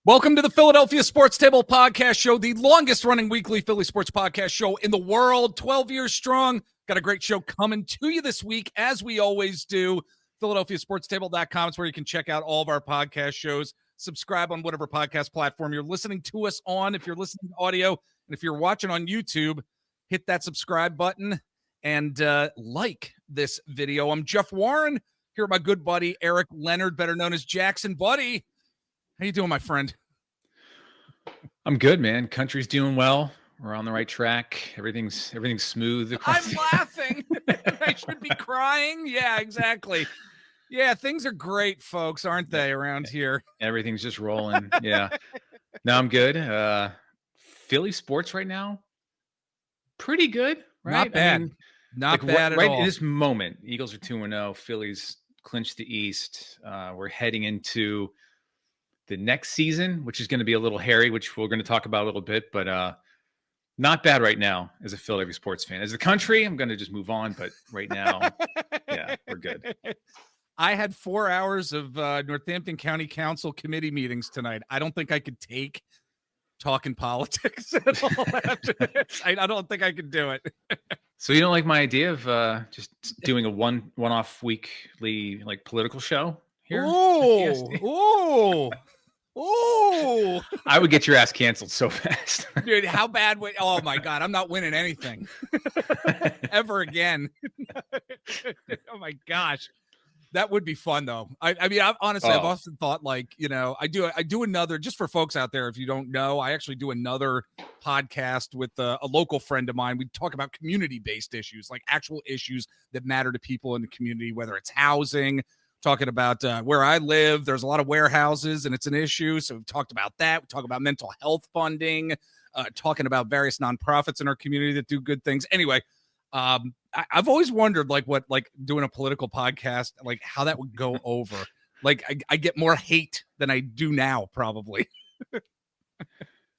Welcome to the Philadelphia Sports Table Podcast Show, the longest-running weekly Philly sports podcast show in the world, 12 years strong. Got a great show coming to you this week, as we always do. PhiladelphiaSportsTable.com is where you can check out all of our podcast shows. Subscribe on whatever podcast platform you're listening to us on. If you're listening to audio, and if you're watching on YouTube, hit that subscribe button and like this video. I'm Jeff Warren, here with my good buddy, Eric Leonard, better known as Jackson. Buddy, how you doing, my friend? I'm good, man. Country's doing well. We're on the right track. Everything's smooth. I'm laughing. I should be crying. Yeah, exactly. Yeah, things are great, folks, aren't they, around here? Everything's just rolling. Yeah. No, I'm good. Philly sports right now, pretty good, right? Not bad. Not bad at right all. In this moment, Eagles are 2-0. Phillies clinched the East. We're heading into the next season, which is going to be a little hairy, which we're going to talk about a little bit, but not bad right now as a Philadelphia sports fan. As a country, I'm going to just move on, but right now, yeah, we're good. I had 4 hours of Northampton County Council committee meetings tonight. I don't think I could take talking politics at all after this. I don't think I could do it. So you don't like my idea of just doing a one-off weekly like political show here? Ooh. I would get your ass canceled so fast. Dude, how bad would... Oh, my God. I'm not winning anything ever again. Oh, my gosh. That would be fun, though. I mean, I've often thought, like, you know, I do another, just for folks out there, if you don't know, I actually do another podcast with a local friend of mine. We talk about community-based issues, like actual issues that matter to people in the community, whether it's housing, talking about where I live. There's a lot of warehouses and it's an issue. So we've talked about that. We talk about mental health funding, talking about various nonprofits in our community that do good things. Anyway, I've always wondered like doing a political podcast, like how that would go over. Like I get more hate than I do now, probably.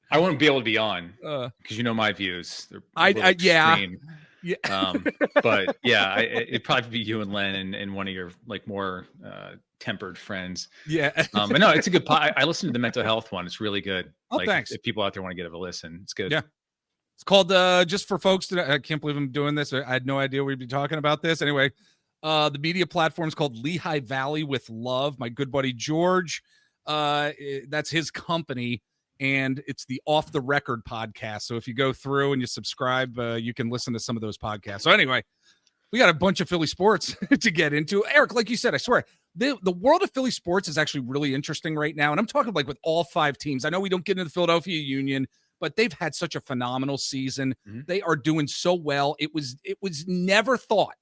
I wouldn't be able to be on because you know my views. They're extreme. Yeah. But yeah, it'd probably be you and Len and one of your like more tempered friends. Yeah. But no, it's a good I listened to the mental health one. It's really good. Oh, like, thanks. If people out there want to give it a listen, it's good. Yeah. It's called just for folks that I can't believe I'm doing this. I had no idea we'd be talking about this. Anyway, the media platform is called Lehigh Valley with Love. My good buddy George, that's his company. And it's the Off the Record podcast. So if you go through and you subscribe, you can listen to some of those podcasts. So anyway, we got a bunch of Philly sports to get into. Eric, like you said, I swear, the world of Philly sports is actually really interesting right now. And I'm talking like with all 5 teams. I know we don't get into the Philadelphia Union, but they've had such a phenomenal season. Mm-hmm. They are doing so well. It was never thought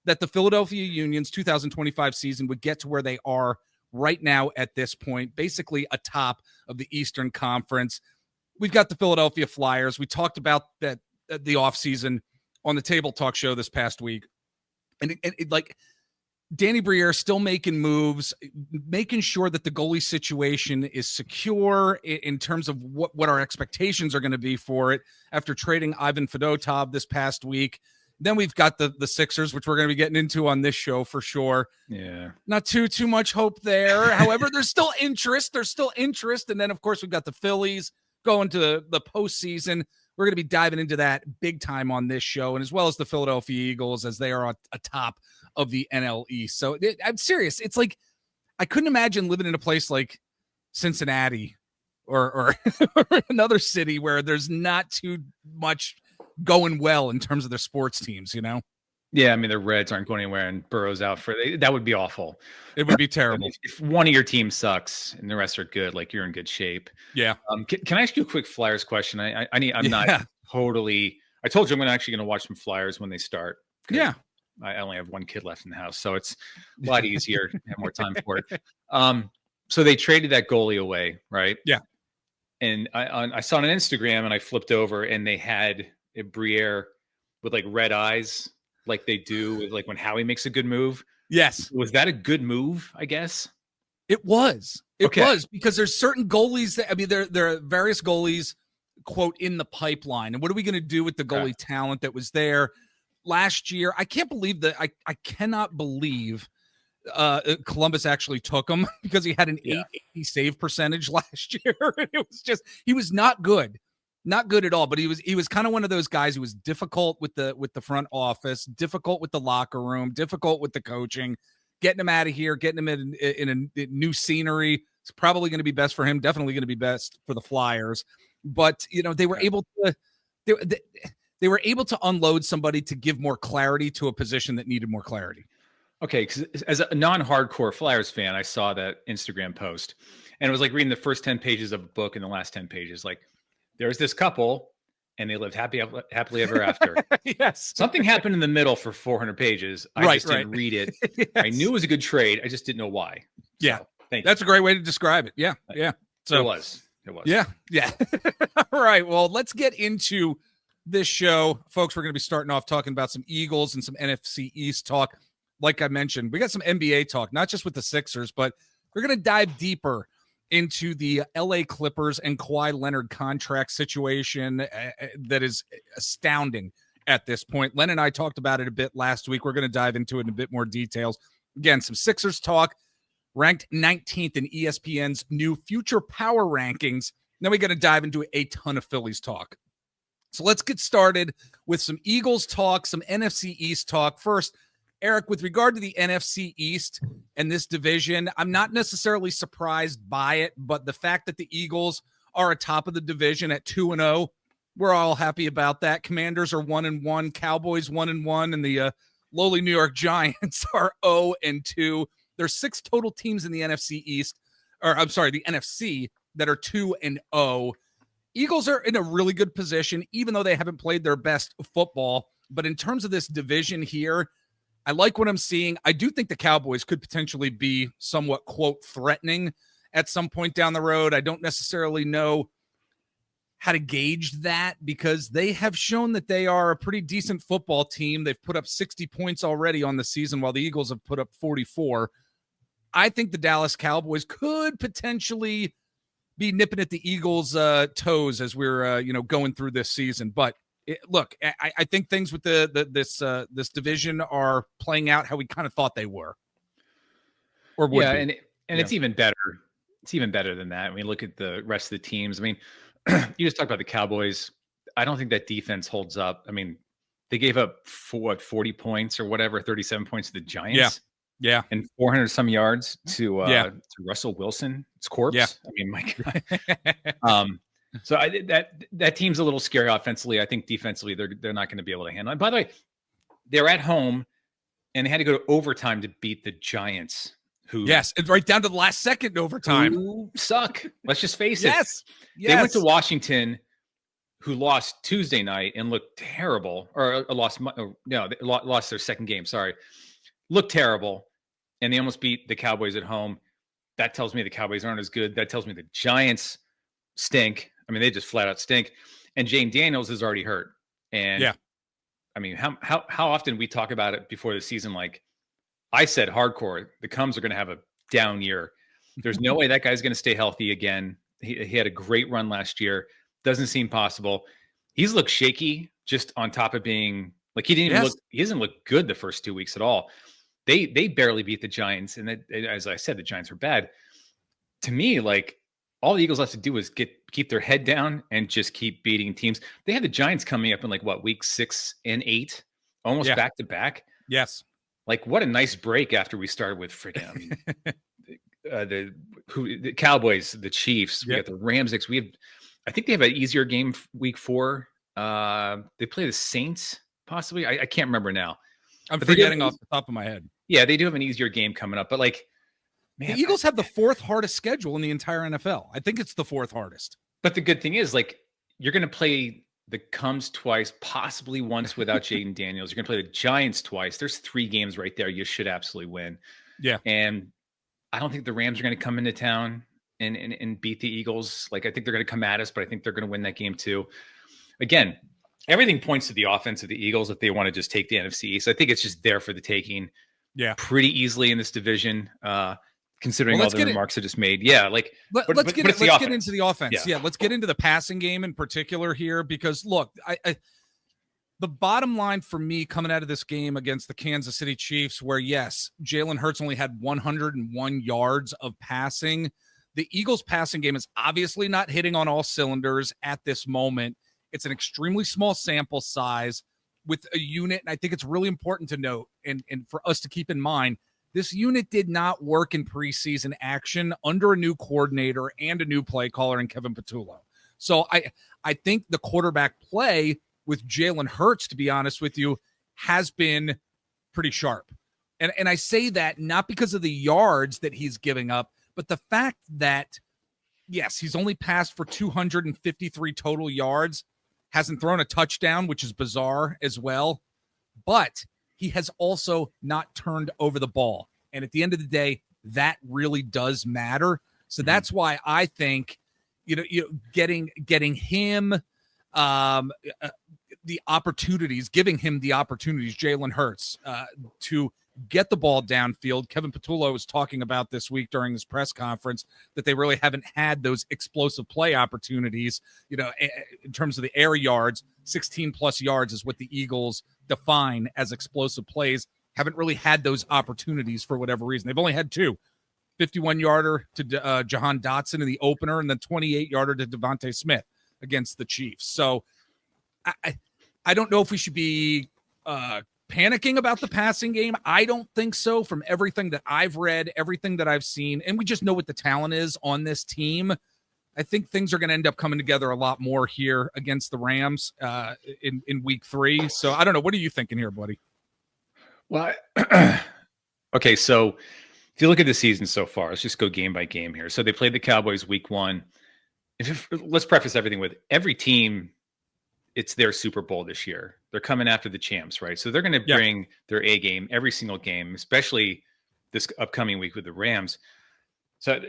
that the Philadelphia Union's 2025 season would get to where they are right now at this point, basically atop of the Eastern Conference. We've got the Philadelphia Flyers. We talked about that the offseason on the Table Talk show this past week. And it like Danny Briere still making moves, making sure that the goalie situation is secure in terms of what our expectations are going to be for it after trading Ivan Fedotov this past week. Then we've got the Sixers, which we're going to be getting into on this show for sure. Yeah. Not too much hope there. However, there's still interest. And then, of course, we've got the Phillies going to the postseason. We're going to be diving into that big time on this show, and as well as the Philadelphia Eagles as they are atop of the NL East. So I'm serious. It's like I couldn't imagine living in a place like Cincinnati or another city where there's not too much going well in terms of their sports teams, you know? Yeah, I mean, the Reds aren't going anywhere and Burrow's out that would be awful. It would be terrible. If one of your teams sucks and the rest are good, like you're in good shape. Yeah. Can I ask you a quick Flyers question? I'm not totally, I told you I'm actually going to watch some Flyers when they start. Yeah. I only have one kid left in the house, so it's a lot easier to have more time for it. So they traded that goalie away, right? Yeah. And I saw it on Instagram and I flipped over and they had a Briere with like red eyes, like they do with like when Howie makes a good move. Yes. Was that a good move, I guess? It was. It was because there's certain goalies that, I mean, there are various goalies, quote, in the pipeline. And what are we going to do with the goalie talent that was there last year? I can't believe that. I cannot believe Columbus actually took him because he had an 880 save percentage last year. It was just, he was not good at all, but he was kind of one of those guys who was difficult with the front office, difficult with the locker room, difficult with the coaching, getting him out of here, getting him in a new scenery. It's probably going to be best for him. Definitely going to be best for the Flyers. But, they were able to, they were able to unload somebody to give more clarity to a position that needed more clarity. Okay, because as a non-hardcore Flyers fan, I saw that Instagram post, and it was like reading the first 10 pages of a book and the last 10 pages. Like, there's this couple, and they lived happily ever after. Yes. Something happened in the middle for 400 pages. I just didn't read it. Yes. I knew it was a good trade. I just didn't know why. Yeah. So, thank you. That's a great way to describe it. Yeah. Yeah. So it was. Yeah. Yeah. All right. Well, let's get into this show. Folks, we're going to be starting off talking about some Eagles and some NFC East talk. Like I mentioned, we got some NBA talk, not just with the Sixers, but we're going to dive deeper into the LA Clippers and Kawhi Leonard contract situation that is astounding at this point. Len and I talked about it a bit last week. We're going to dive into it in a bit more details. Again, some Sixers talk, ranked 19th in ESPN's new future power rankings. Then we're going to dive into a ton of Phillies talk. So let's get started with some Eagles talk, some NFC East talk. First, Eric, with regard to the NFC East and this division, I'm not necessarily surprised by it, but the fact that the Eagles are atop of the division at 2-0, we're all happy about that. Commanders are 1-1, Cowboys 1-1, and the lowly New York Giants are 0-2. There's 6 total teams in the NFC East, or I'm sorry, the NFC that are 2-0. Eagles are in a really good position, even though they haven't played their best football. But in terms of this division here, I like what I'm seeing. I do think the Cowboys could potentially be somewhat, quote, threatening at some point down the road. I don't necessarily know how to gauge that because they have shown that they are a pretty decent football team. They've put up 60 points already on the season while the Eagles have put up 44. I think the Dallas Cowboys could potentially be nipping at the Eagles' toes as we're going through this season. But look, I think things with this division are playing out how we kind of thought they were, or would be. And it's even better. It's even better than that. I mean, look at the rest of the teams. I mean, you just talked about the Cowboys. I don't think that defense holds up. I mean, they gave up 40 points or whatever, 37 points to the Giants. Yeah. And 400 some yards to Russell Wilson. It's corpse. Yeah. I mean, my God. So that team's a little scary offensively. I think defensively they're not going to be able to handle it. By the way, they're at home and they had to go to overtime to beat the Giants, who it's right down to the last second overtime. Who suck. Let's just face it. Yes. They went to Washington, who lost Tuesday night and looked terrible, or they lost their second game. Sorry, looked terrible, and they almost beat the Cowboys at home. That tells me the Cowboys aren't as good. That tells me the Giants stink. I mean, they just flat out stink. And Jane Daniels is already hurt. And I mean, how often we talk about it before the season? Like I said, hardcore, the Cubs are going to have a down year. There's no way that guy's going to stay healthy again. He had a great run last year. Doesn't seem possible. He's looked shaky just on top of being like, he doesn't look good the first 2 weeks at all. They barely beat the Giants. And as I said, the Giants are bad. To me, like, all the Eagles have to do is keep their head down and just keep beating teams. They had the Giants coming up in like week 6 and 8, almost back to back. Yes. Like what a nice break after we started with freaking the Cowboys, the Chiefs. We got the Rams. I think they have an easier game week 4. They play the Saints possibly. I can't remember now. I'm forgetting off the top of my head. Yeah, they do have an easier game coming up, but like, man, the Eagles have the 4th hardest schedule in the entire NFL. I think it's the 4th hardest. But the good thing is, like, you're going to play the Cubs twice, possibly once without Jaden Daniels. You're going to play the Giants twice. There's 3 games right there you should absolutely win. Yeah. And I don't think the Rams are going to come into town and beat the Eagles. Like, I think they're going to come at us, but I think they're going to win that game too. Again, everything points to the offense of the Eagles if they want to just take the NFC East. I think it's just there for the taking. Yeah. Pretty easily in this division. Considering all the remarks I just made. Yeah, like let's get into the offense. Yeah, let's get into the passing game in particular here because look, The bottom line for me coming out of this game against the Kansas City Chiefs, where yes, Jalen Hurts only had 101 yards of passing. The Eagles passing game is obviously not hitting on all cylinders at this moment. It's an extremely small sample size with a unit. And I think it's really important to note and for us to keep in mind, this unit did not work in preseason action under a new coordinator and a new play caller in Kevin Patullo. So I think the quarterback play with Jalen Hurts, to be honest with you, has been pretty sharp. And I say that not because of the yards that he's giving up, but the fact that, yes, he's only passed for 253 total yards, hasn't thrown a touchdown, which is bizarre as well, but he has also not turned over the ball. And at the end of the day, that really does matter. So that's why I think, getting him the opportunities, giving him the opportunities, Jalen Hurts, to get the ball downfield. Kevin Patullo was talking about this week during this press conference that they really haven't had those explosive play opportunities, in terms of the air yards. 16 plus yards is what the Eagles define as explosive plays. Haven't really had those opportunities for whatever reason. They've only had 2. 51-yarder to Jahan Dotson in the opener, and then 28-yarder to Devontae Smith against the Chiefs. So I don't know if we should be panicking about the passing game. I don't think so, from everything that I've read, everything that I've seen, and we just know what the talent is on this team. I think things are going to end up coming together a lot more here against the Rams in week 3. So I don't know. What are you thinking here, buddy? Well, okay, so if you look at the season so far, let's just go game by game here. So they played the Cowboys week 1. Let's preface everything with every team, it's their Super Bowl this year. They're coming after the champs, right? So they're going to bring their A game every single game, especially this upcoming week with the Rams. So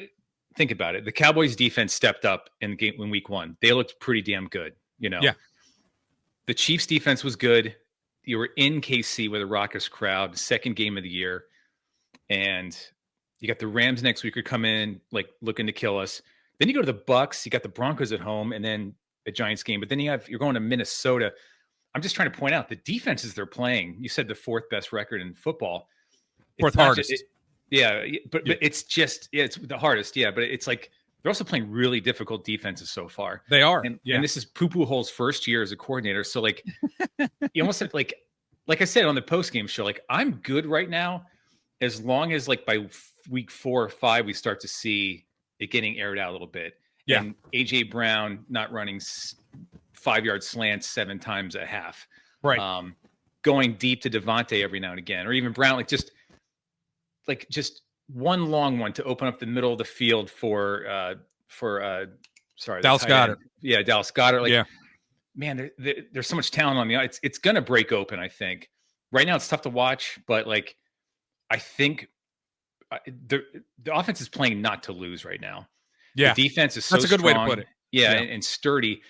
think about it. The Cowboys defense stepped up in week 1. They looked pretty damn good, Yeah. The Chiefs defense was good. You were in KC with a raucous crowd, second game of the year. And you got the Rams next week who come in like looking to kill us. Then you go to the Bucks, you got the Broncos at home, and then a Giants game. But then you're going to Minnesota. I'm just trying to point out the defenses they're playing. You said the 4th best record in football. Fourth hardest. But it's just, it's the hardest. Yeah, but it's like they're also playing really difficult defenses so far. They are. And this is Poo-Poo Hole's first year as a coordinator. So like, you almost have like I said on the post-game show, like I'm good right now as long as like by week 4 or 5, we start to see it getting aired out a little bit. Yeah. And AJ Brown not running 5-yard slants 7 times a half. Right. Going deep to Devontae every now and again, or even Brown, just one long one to open up the middle of the field for Dallas Goedert. Yeah, Dallas Goedert. Man, there's so much talent on the ice. It's going to break open, I think. Right now, it's tough to watch, but like, I think the offense is playing not to lose right now. Yeah. The defense is so That's a good strong. way to put it. Yeah. And sturdy.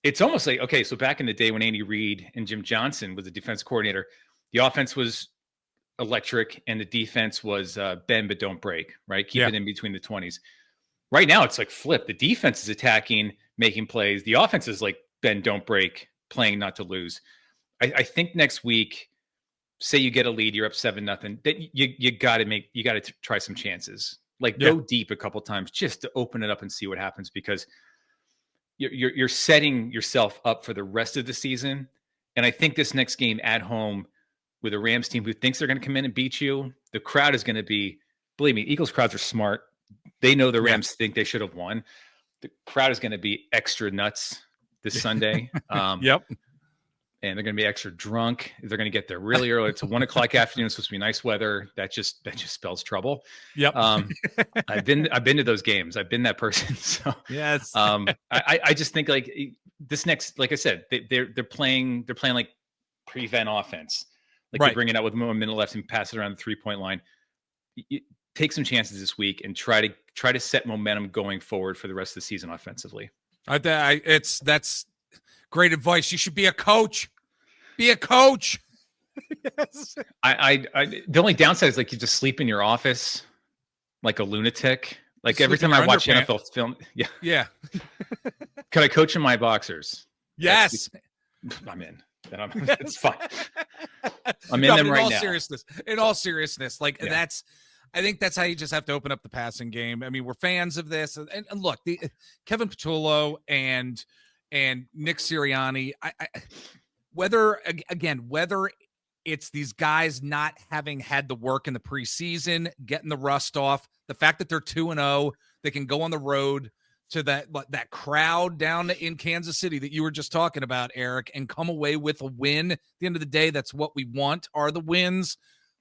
It's almost like, okay, so back in the day when Andy Reid and Jim Johnson was the defense coordinator, the offense was electric and the defense was bend but don't break, right? Keep it in between the 20s. Right now, it's like flip. The defense is attacking, making plays. The offense is like bend, don't break, playing not to lose. I think next week, say you get a lead, you're up 7-0. That you got to try some chances. Like go deep a couple times just to open it up and see what happens, because you're setting yourself up for the rest of the season. And I think this next game at home with a Rams team who thinks they're going to come in and beat you, the crowd is going to be, believe me, Eagles crowds are smart. They know the Rams think they should have won. The crowd is going to be extra nuts this Sunday. And they're going to be extra drunk. They're going to get there really early. It's a 1:00 afternoon. It's supposed to be nice weather. That just spells trouble. Yep. I've been to those games. I've been that person. So yes. I just think like this next, like I said, they're playing like prevent offense. Like They're bringing it out with 1 minute left and pass it around the 3-point line. You take some chances this week and try to set momentum going forward for the rest of the season offensively. That's great advice. You should be a coach. Be a coach. Yes. The only downside is like you just sleep in your office like a lunatic. Like every time I watch NFL film. Yeah. Yeah. Could I coach in my boxers? Yes. I'm in. then it's fine. I'm in them right now. In all seriousness, like I think that's how you just have to open up the passing game. I mean, we're fans of this, and look, Kevin Patullo and Nick Sirianni. Whether it's these guys not having had the work in the preseason, getting the rust off, the fact that they're 2-0, they can go on the road to that crowd down in Kansas City that you were just talking about, Eric, and come away with a win. At the end of the day, that's what we want, are the wins.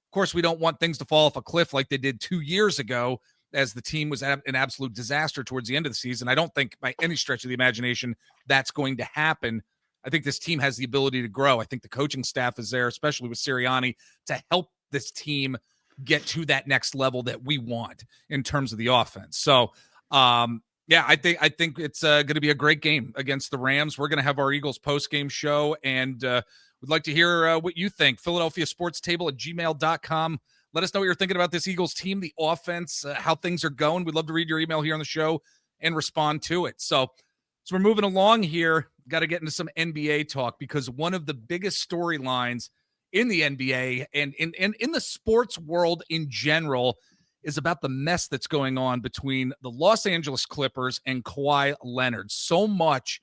Of course, we don't want things to fall off a cliff like they did 2 years ago, as the team was an absolute disaster towards the end of the season. I don't think by any stretch of the imagination that's going to happen. I think this team has the ability to grow. I think the coaching staff is there, especially with Sirianni, to help this team get to that next level that we want in terms of the offense. So, I think it's going to be a great game against the Rams. We're going to have our Eagles post-game show, and we'd like to hear what you think. PhiladelphiaSportsTable@gmail.com. Let us know what you're thinking about this Eagles team, the offense, how things are going. We'd love to read your email here on the show and respond to it. So we're moving along here. Got to get into some NBA talk, because one of the biggest storylines in the NBA and in the sports world in general is about the mess that's going on between the Los Angeles Clippers and Kawhi Leonard. So much.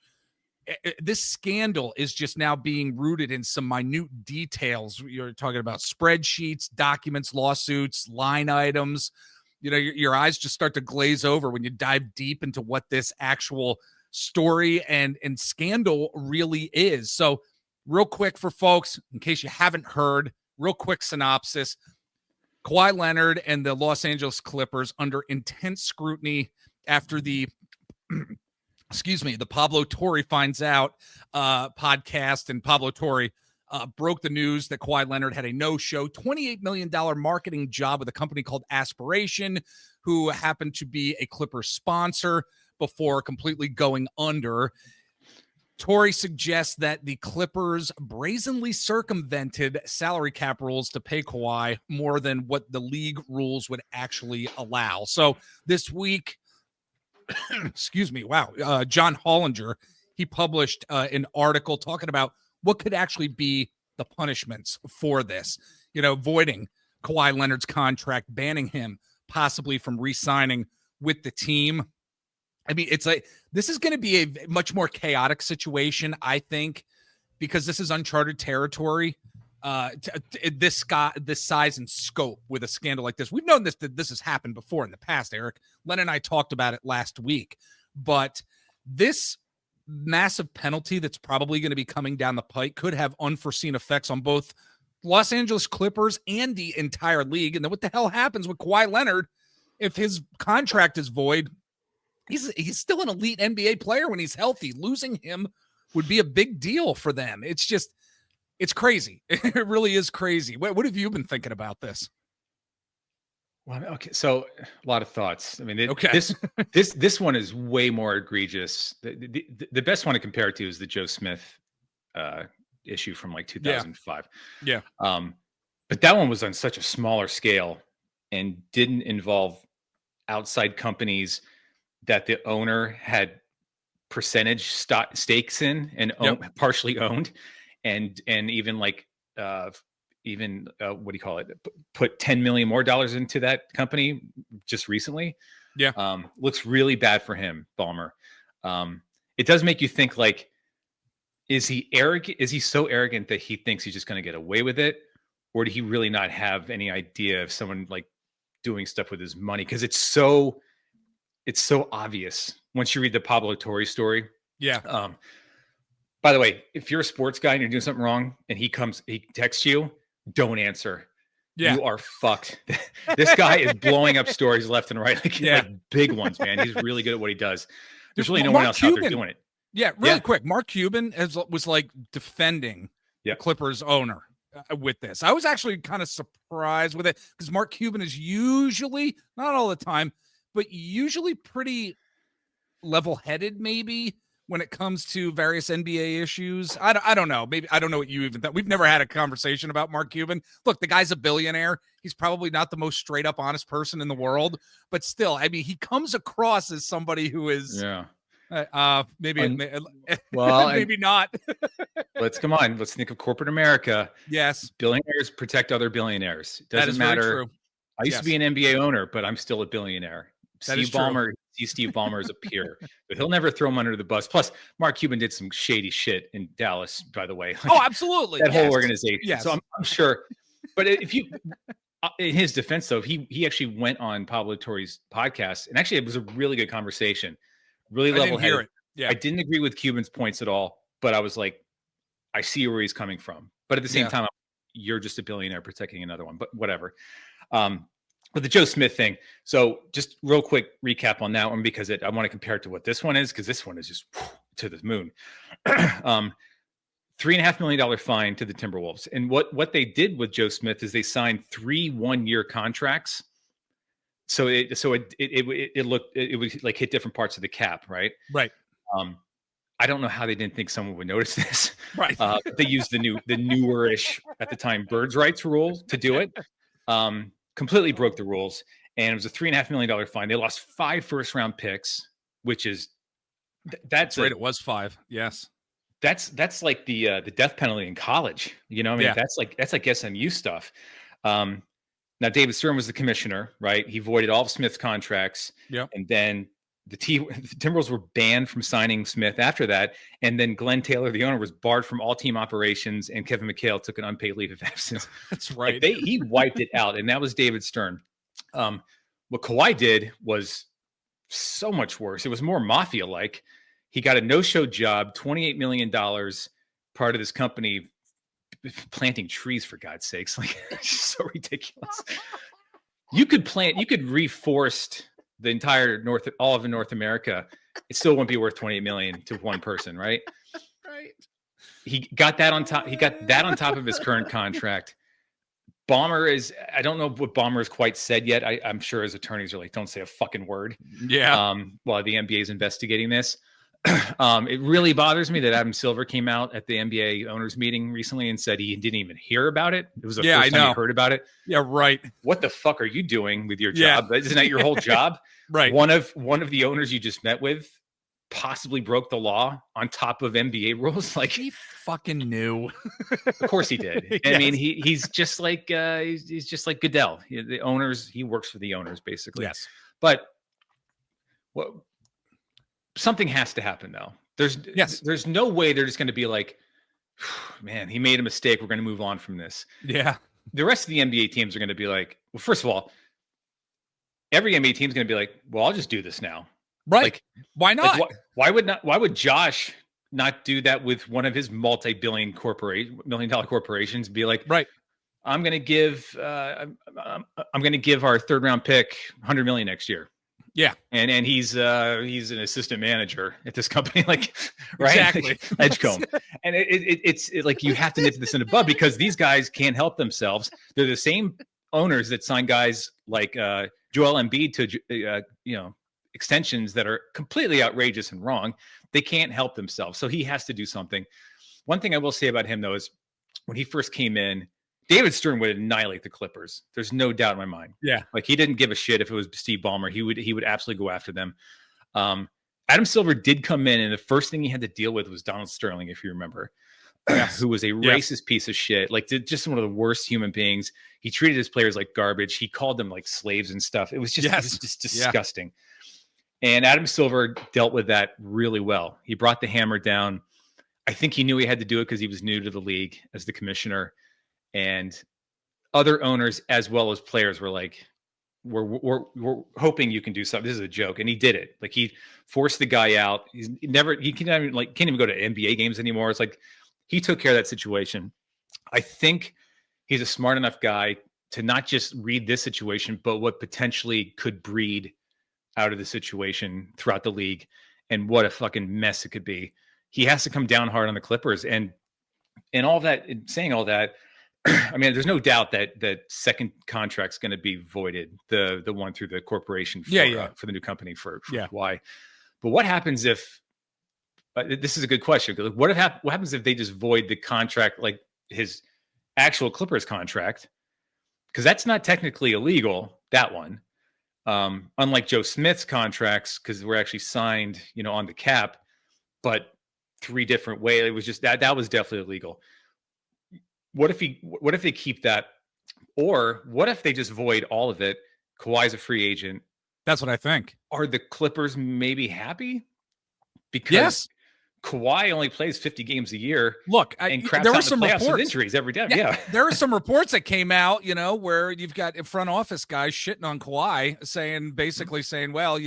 This scandal is just now being rooted in some minute details. You're talking about spreadsheets, documents, lawsuits, line items. You know, your eyes just start to glaze over when you dive deep into what this actual story and scandal really is. So real quick for folks, in case you haven't heard, real quick synopsis. Kawhi Leonard and the Los Angeles Clippers under intense scrutiny after the Pablo Torre Finds Out podcast, and Pablo Torre broke the news that Kawhi Leonard had a no-show $28 million marketing job with a company called Aspiration, who happened to be a Clippers sponsor before completely going under. Torre suggests that the Clippers brazenly circumvented salary cap rules to pay Kawhi more than what the league rules would actually allow. So this week, John Hollinger, he published an article talking about what could actually be the punishments for this. You know, voiding Kawhi Leonard's contract, banning him possibly from re-signing with the team. I mean, it's like, this is going to be a much more chaotic situation, I think, because this is uncharted territory. This size and scope with a scandal like this. We've known that this has happened before in the past, Eric. Len and I talked about it last week. But this massive penalty that's probably going to be coming down the pike could have unforeseen effects on both Los Angeles Clippers and the entire league. And then what the hell happens with Kawhi Leonard if his contract is void? He's still an elite NBA player when he's healthy. Losing him would be a big deal for them. It's crazy. It really is crazy. What have you been thinking about this? Well, okay, so a lot of thoughts. I mean, this one is way more egregious. The best one to compare it to is the Joe Smith issue from like 2005. Yeah. But that one was on such a smaller scale and didn't involve outside companies that the owner had percentage stakes in and partially owned, and even like what do you call it? Put $10 million more into that company just recently. Yeah. Looks really bad for him, Ballmer. It does make you think, like, is he arrogant? Is he so arrogant that he thinks he's just going to get away with it? Or did he really not have any idea of someone like doing stuff with his money? Because it's so obvious once you read the Pablo Torre story. Yeah. By the way, if you're a sports guy and you're doing something wrong and he texts you, don't answer. Yeah. You are fucked. This guy is blowing up stories left and right, like big ones, man. He's really good at what he does. There's really no one else out there doing it. Yeah, really quick. Mark Cuban was like defending the Clippers owner with this. I was actually kind of surprised with it, because Mark Cuban is usually, not all the time, but usually pretty level-headed, maybe, when it comes to various NBA issues. I don't know. Maybe I don't know what you even thought. We've never had a conversation about Mark Cuban. Look, the guy's a billionaire. He's probably not the most straight up honest person in the world, but still, I mean, he comes across as somebody who is Maybe, Un- well, and maybe not. let's think of corporate America. Yes, Billionaires protect other billionaires. It that doesn't is very matter. true. I used to be an NBA owner, but I'm still a billionaire. That is Steve true. Ballmer, see Steve Ballmer as a peer, but he'll never throw him under the bus. Plus, Mark Cuban did some shady shit in Dallas, by the way. Oh, absolutely. That whole organization. Yes. So I'm sure. But if you, in his defense, though, he actually went on Pablo Torre's podcast, and actually it was a really good conversation, really level-headed. Yeah. I didn't agree with Cuban's points at all, but I was like, I see where he's coming from. But at the same time, you're just a billionaire protecting another one. But whatever. But the Joe Smith thing. So just real quick recap on that one, because I want to compare it to what this one is, because this one is just to the moon. $3.5 million fine to the Timberwolves. And what they did with Joe Smith is they signed 3 one-year contracts. So it would like hit different parts of the cap, right? Right. I don't know how they didn't think someone would notice this. Right. They used the newer-ish at the time birds' rights rule to do it. Completely broke the rules, and it was a $3.5 million fine. They lost 5 first-round picks, which is that's right. It was 5. Yes. That's like the death penalty in college. You know, I mean, that's like SMU stuff. Now David Stern was the commissioner, right? He voided all of Smith's contracts. Yeah. And then the Timberwolves were banned from signing Smith after that. And then Glenn Taylor, the owner, was barred from all team operations, and Kevin McHale took an unpaid leave of absence. That's right. Like he wiped it out, and that was David Stern. What Kawhi did was so much worse. It was more mafia-like. He got a no-show job, $28 million, part of this company planting trees, for God's sakes. Like, it's so ridiculous. You could reforest the entire all of North America. It still wouldn't be worth $28 million to one person, right? Right. He got that on top of his current contract. I don't know what Ballmer has quite said yet. I'm sure his attorneys are like, don't say a fucking word. Yeah. While the NBA is investigating this. It really bothers me that Adam Silver came out at the NBA owners meeting recently and said he didn't even hear about it. It was the first time he heard about it. Yeah, right. What the fuck are you doing with your job? Isn't that your whole job? Right. One of the owners you just met with possibly broke the law on top of NBA rules. Like, he fucking knew. Of course he did. Yes. I mean, he's just like he's just like Goodell. The owners, he works for the owners basically. Yes. But something has to happen though. There's no way they're just going to be like, man, he made a mistake. We're going to move on from this. Yeah. The rest of the NBA teams are going to be like, well, first of all, every NBA team is going to be like, well, I'll just do this now. Right. Like, why not? Like, why would Josh not do that with one of his multi-billion million-dollar corporations? Be like, right, I'm going to give our third round pick $100 million next year. Yeah. And he's an assistant manager at this company, like, right? Exactly. Edgecombe. And it's like, you have to nip this in the bud, because these guys can't help themselves. They're the same owners that sign guys like Joel Embiid to extensions that are completely outrageous and wrong. They can't help themselves. So he has to do something. One thing I will say about him, though, is when he first came in, David Stern would annihilate the Clippers. There's no doubt in my mind. Yeah. Like, he didn't give a shit if it was Steve Ballmer. He would absolutely go after them. Adam Silver did come in, and the first thing he had to deal with was Donald Sterling, if you remember, who was a racist piece of shit. Like, just one of the worst human beings. He treated his players like garbage. He called them like slaves and stuff. It was just disgusting. Yeah. And Adam Silver dealt with that really well. He brought the hammer down. I think he knew he had to do it because he was new to the league as the commissioner. And other owners as well as players were like, we're hoping you can do something. This is a joke. And he did it. Like, he forced the guy out. He can't even go to NBA games anymore. It's like, he took care of that situation. I think he's a smart enough guy to not just read this situation, but what potentially could breed out of the situation throughout the league, and what a fucking mess it could be. He has to come down hard on the Clippers, and all that. Saying all that, I mean, there's no doubt that second contract's going to be voided, the one through the corporation for the new company for Kawhi. But what happens if? This is a good question. What happens if they just void the contract, like his actual Clippers contract? Because that's not technically illegal, that one. Unlike Joe Smith's contracts, because we're actually signed, on the cap, but 3 different ways. It was just that was definitely illegal. What if they keep that, or what if they just void all of it? Kawhi's a free agent. That's what I think. Are the Clippers maybe happy? Because yes. Kawhi only plays 50 games a year. Look, there were some reports with injuries every day. Yeah. There were some reports that came out, where you've got front office guys shitting on Kawhi, basically saying, well,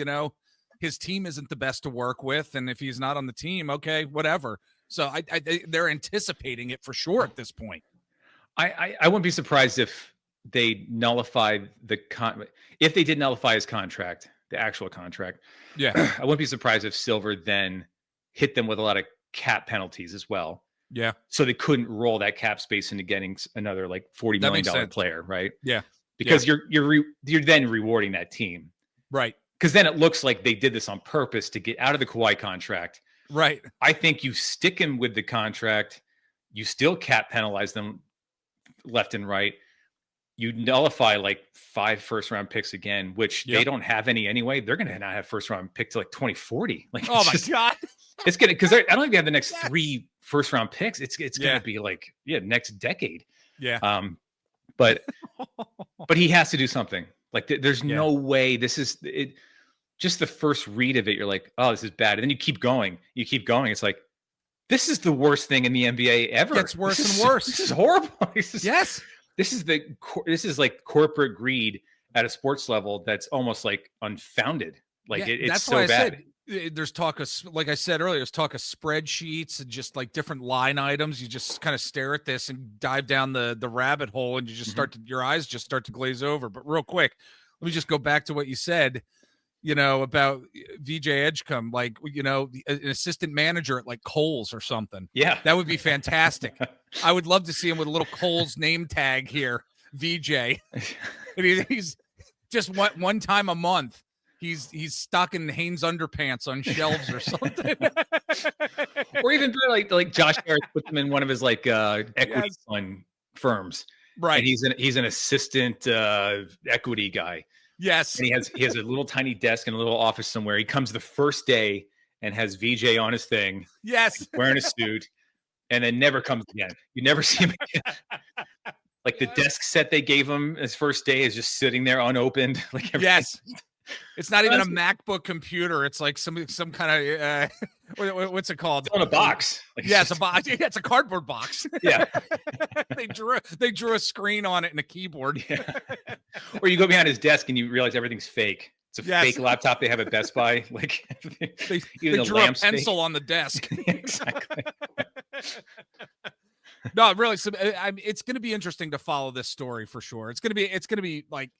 his team isn't the best to work with, and if he's not on the team, okay, whatever. So they're anticipating it for sure at this point. I wouldn't be surprised if they nullified if they did nullify his contract, the actual contract. Yeah, I wouldn't be surprised if Silver then hit them with a lot of cap penalties as well. Yeah. So they couldn't roll that cap space into getting another like $40 million player, right? Yeah. Because you're then rewarding that team. Right. Because then it looks like they did this on purpose to get out of the Kawhi contract. Right. I think you stick him with the contract, you still cap penalize them left and right. You nullify like 5 first-round picks again, which they don't have any anyway. They're going to not have first-round pick till like 2040. Like, oh my God. It's going to, because I don't think they have the next 3 first-round picks. It's going to be like, next decade. Yeah. But he has to do something. Like, there's no way this is it. Just the first read of it, you're like, oh, this is bad. And then you keep going. It's like, this is the worst thing in the NBA ever. It's worse and worse. This is horrible. Yes. This is like corporate greed at a sports level that's almost like unfounded. Like it's so bad. There's talk of, like I said earlier, there's talk of spreadsheets and just like different line items. You just kind of stare at this and dive down the rabbit hole, and you just your eyes just start to glaze over. But real quick, let me just go back to what you said, about VJ Edgecombe, like, an assistant manager at like Kohl's or something. Yeah. That would be fantastic. I would love to see him with a little Kohl's name tag here, VJ. And he's just one time a month. He's stocking Hanes underpants on shelves or something. Or even like Josh Harris put them in one of his like equity fund firms. Right. And he's an assistant equity guy. Yes. And he has a little tiny desk in a little office somewhere. He comes the first day and has VJ on his thing. Yes. Wearing a suit, and then never comes again. You never see him again. Like the desk set they gave him his first day is just sitting there unopened. Like yes. It's not even a MacBook computer. It's like some kind of what's it called? It's on a box. Like, yeah, it's a box. Yeah, it's a cardboard box. Yeah. they drew a screen on it and a keyboard. Yeah. Or you go behind his desk and you realize everything's fake. It's a fake laptop they have at Best Buy. Like they drew a pencil on the desk. Exactly. No, really. So, it's going to be interesting to follow this story for sure. It's going to be like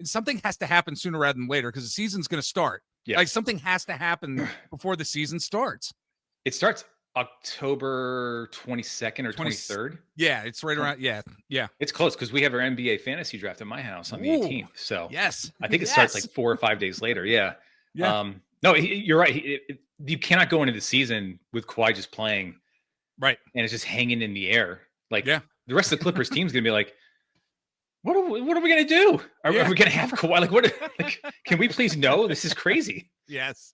something has to happen sooner rather than later because the season's going to start. Yeah. Like something has to happen before the season starts. It starts October 22nd or 23rd. Yeah, it's right around. Yeah. It's close because we have our NBA fantasy draft at my house on the 18th. So yes, I think it starts like 4 or 5 days later. Yeah. Yeah. No, you're right. You cannot go into the season with Kawhi just playing. Right. And it's just hanging in the air. Like the rest of the Clippers team's going to be like, what are we going to do? Are we going to have Kawhi? Like, can we please know? This is crazy. Yes.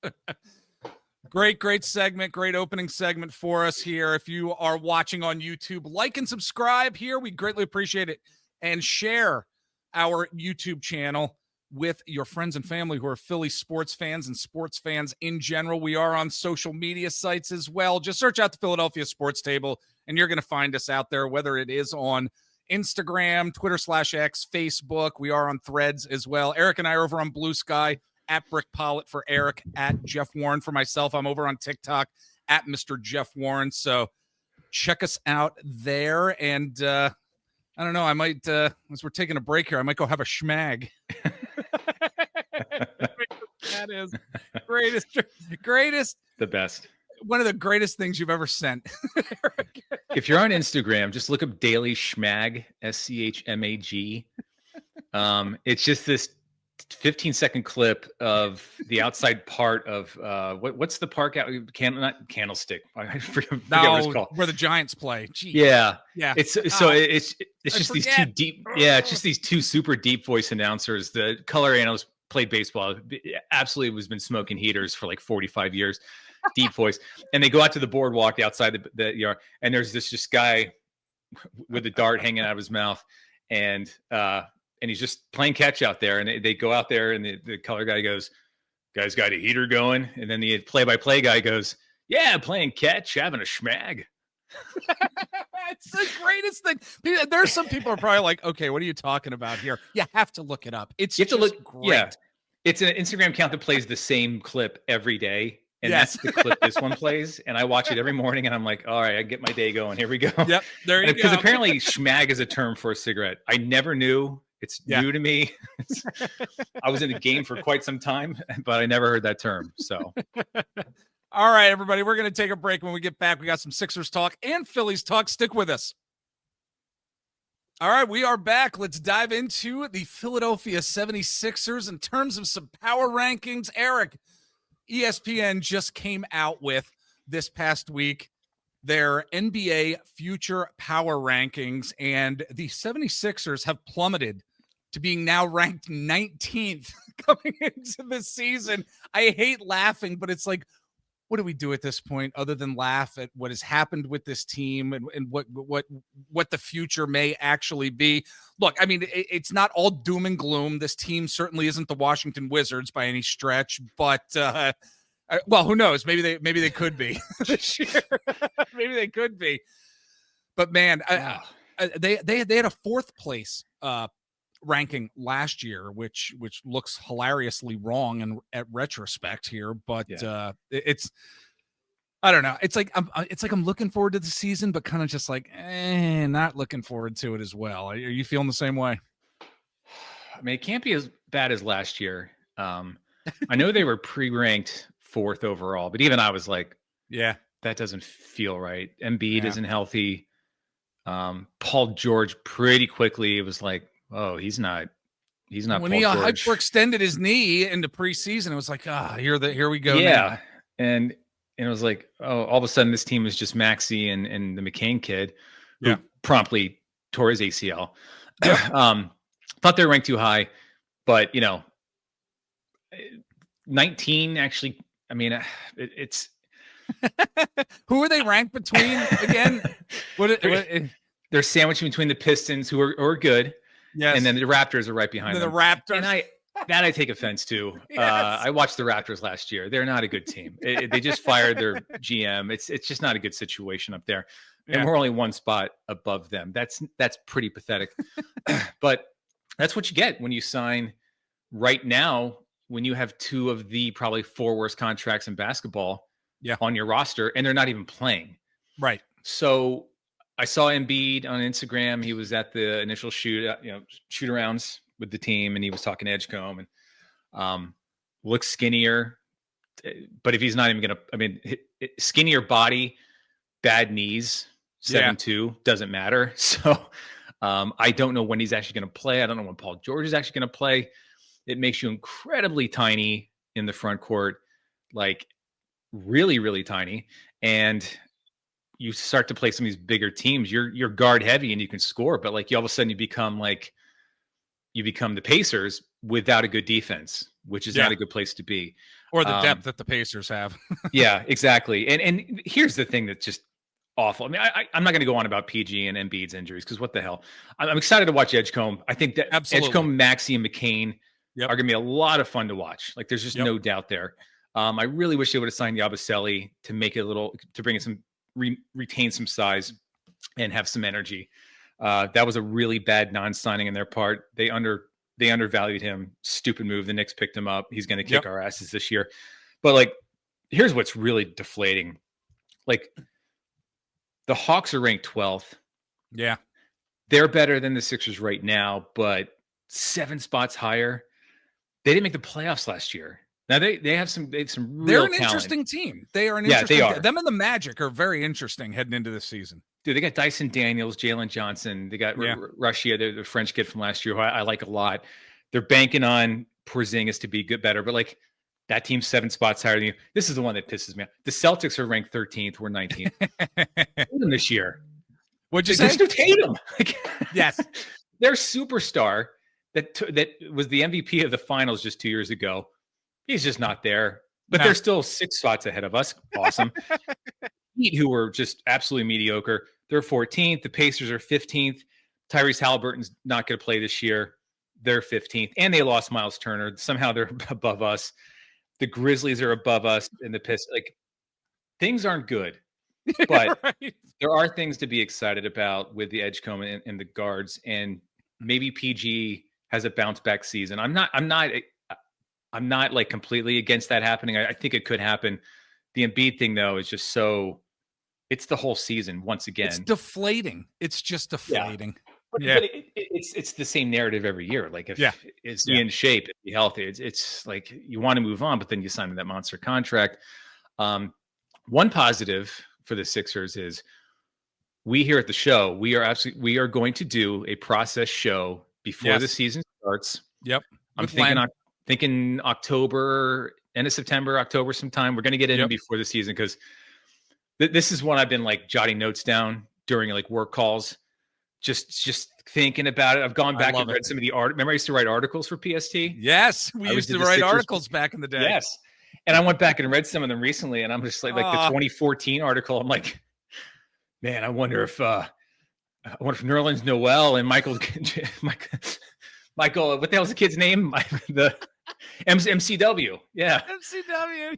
Great segment. Great opening segment for us here. If you are watching on YouTube, like and subscribe here. We greatly appreciate it. And share our YouTube channel with your friends and family who are Philly sports fans and sports fans in general. We are on social media sites as well. Just search out the Philadelphia Sports Table, and you're going to find us out there, whether it is on Instagram, Twitter/X, Facebook. We are on Threads as well. Eric and I are over on Blue Sky, at Brick Pollitt for Eric, at Jeff Warren for myself. I'm over on TikTok, at Mr. Jeff Warren. So check us out there. And I don't know, I might, as we're taking a break here, I might go have a schmag. That is greatest. The best. One of the greatest things you've ever sent. If you're on Instagram, just look up Daily Schmag, SCHMAG. It's just this 15-second clip of the outside part of what's the park out? Not Candlestick. I forget what it's called. Where the Giants play. Jeez. Yeah. It's just these two deep. Yeah, it's just these two super deep voice announcers. The color analyst played baseball. Absolutely was been smoking heaters for like 45 years, deep voice. And they go out to the boardwalk outside the yard, and there's this just guy with a dart hanging out of his mouth. And he's just playing catch out there. And they go out there, and the color guy goes, "Guys got a heater going?" And then the play-by-play guy goes, "Yeah, playing catch, having a schmag." It's the greatest thing. There's some people are probably like, okay, what are you talking about here? You have to look it up. It's just great. Yeah. It's an Instagram account that plays the same clip every day. And that's the clip this one plays. And I watch it every morning, and I'm like, all right, I get my day going. Here we go. Yep. There you go. Because apparently schmag is a term for a cigarette. I never knew. It's new to me. I was in the game for quite some time, but I never heard that term. So all right, everybody, we're going to take a break. When we get back, we got some Sixers talk and Phillies talk. Stick with us. All right, we are back. Let's dive into the Philadelphia 76ers in terms of some power rankings. Eric, ESPN just came out with this past week their NBA future power rankings, and the 76ers have plummeted to being now ranked 19th coming into the season. I hate laughing, but it's like, what do we do at this point other than laugh at what has happened with this team and what the future may actually be? Look, I mean, it's not all doom and gloom. This team certainly isn't the Washington Wizards by any stretch, but well, who knows? Maybe they could be this year. Maybe they could be. But man, they had a fourth place ranking last year, which looks hilariously wrong and at retrospect here, but it's, I don't know. It's like I'm looking forward to the season, but kind of just like not looking forward to it as well. Are you feeling the same way? I mean, it can't be as bad as last year. I know they were pre-ranked 4th overall, but even I was like, yeah, that doesn't feel right. Embiid isn't healthy. Paul George pretty quickly, it was like, oh, he's not when Paul he George. hyperextended his knee into preseason. It was like, here we go. Yeah. Now. And it was like, oh, all of a sudden this team is just Maxey and the McCain kid who promptly tore his ACL. Thought they were ranked too high, but 19 actually, I mean, it's who are they ranked between again? They're sandwiched between the Pistons, who are good. Yes. And then the Raptors are right behind them. The Raptors. And I take offense to. Yes. I watched the Raptors last year. They're not a good team. They just fired their GM. It's just not a good situation up there. And we're only one spot above them. That's pretty pathetic. But that's what you get when you sign right now, when you have 2 of the probably 4 worst contracts in basketball on your roster, and they're not even playing. Right. So I saw Embiid on Instagram. He was at the initial shoot arounds with the team, and he was talking to Edgecombe and looks skinnier. But if he's not even going to, I mean, skinnier body, bad knees, 7'2", doesn't matter. So I don't know when he's actually going to play. I don't know when Paul George is actually going to play. It makes you incredibly tiny in the front court, like really, really tiny. And you start to play some of these bigger teams, you're guard heavy and you can score, but like all of a sudden you become the Pacers without a good defense, which is not a good place to be. Or the depth that the Pacers have. Yeah, exactly. And here's the thing that's just awful. I mean, I'm not going to go on about PG and Embiid's injuries because what the hell? I'm excited to watch Edgecombe. I think that Edgecombe, Maxey, and McCain are going to be a lot of fun to watch. Like there's just no doubt there. I really wish they would have signed Yabusele to make it to bring in some retain some size and have some energy. That was a really bad non-signing on their part. They undervalued him. Stupid move. The Knicks picked him up. He's going to kick our asses this year. But like, here's what's really deflating. Like the Hawks are ranked 12th. Yeah. They're better than the Sixers right now, but 7 spots higher. They didn't make the playoffs last year. Now they have some real They're an talent. Interesting team. They are an interesting. They are. Them and the Magic are very interesting heading into this season. Dude, they got Dyson Daniels, Jalen Johnson. They got Russia, the French kid from last year, who I like a lot. They're banking on Porzingis to be better, but like that team's 7 spots higher than you. This is the one that pisses me off. The Celtics are ranked 13th. We're 19th. This year. What'd you say? Tatum. Yes. Their superstar that was the MVP of the finals just 2 years ago. He's just not there. But No. they're still 6 spots ahead of us. Awesome. Heat, who were just absolutely mediocre, they're 14th. The Pacers are 15th. Tyrese Halliburton's not going to play this year. They're 15th. And they lost Miles Turner. Somehow they're above us. The Grizzlies are above us. And the Pistons. Like, things aren't good. But right. there are things to be excited about with the Edgecombe and the guards. And maybe PG has a bounce back season. I'm not like completely against that happening. I think it could happen. The Embiid thing, though, is just so. It's the whole season once again. It's deflating. It's just deflating. But it's the same narrative every year. Like, if it's in shape, be healthy. It's like you want to move on, but then you sign that monster contract. One positive for the Sixers is we here at the show, we are going to do a process show before the season starts. Yep. I'm thinking October, end of September, October sometime. We're going to get in before the season because this is one I've been like jotting notes down during like work calls, just thinking about it. I've gone back and read some of the art. Remember, I used to write articles for PST. Yes, we used to write articles back in the day. Yes, and I went back and read some of them recently, and I'm just like the 2014 article. I'm like, man, I wonder if Nerlens Noel and Michael, what the hell's the kid's name? The MCW. Yeah.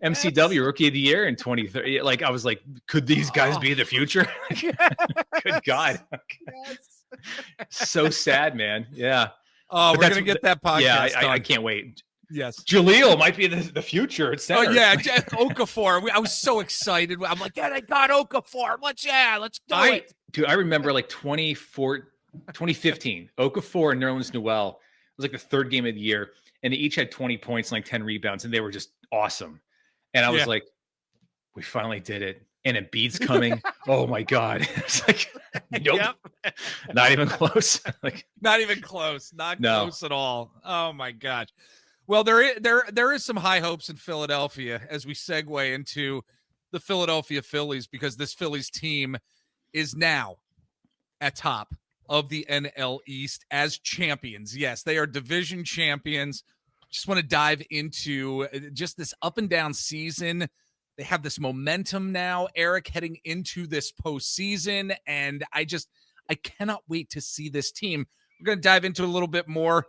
MCW Rookie of the Year in 2030. Like, I was like, could these guys be the future? Good God. Yes. So sad, man. Yeah. Oh, we're going to get that podcast. Yeah, I can't wait. Yes. Jaleel might be the future at center. Oh, yeah. Okafor. I was so excited. I'm like, yeah, I got Okafor. Let's do it. Dude, I remember like 2015, Okafor and Nerlens Noel. It was like the third game of the year. And they each had 20 points and like 10 rebounds, and they were just awesome. And I was like, we finally did it. And Embiid's coming. Oh my God. It's like, nope. Not even close. Like, not even close. Not close at all. Oh my gosh. Well, there is some high hopes in Philadelphia as we segue into the Philadelphia Phillies, because this Phillies team is now atop of the NL East as champions. Yes, they are division champions. Just want to dive into just this up and down season. They have this momentum now, Eric, heading into this postseason, and I cannot wait to see this team. We're going to dive into a little bit more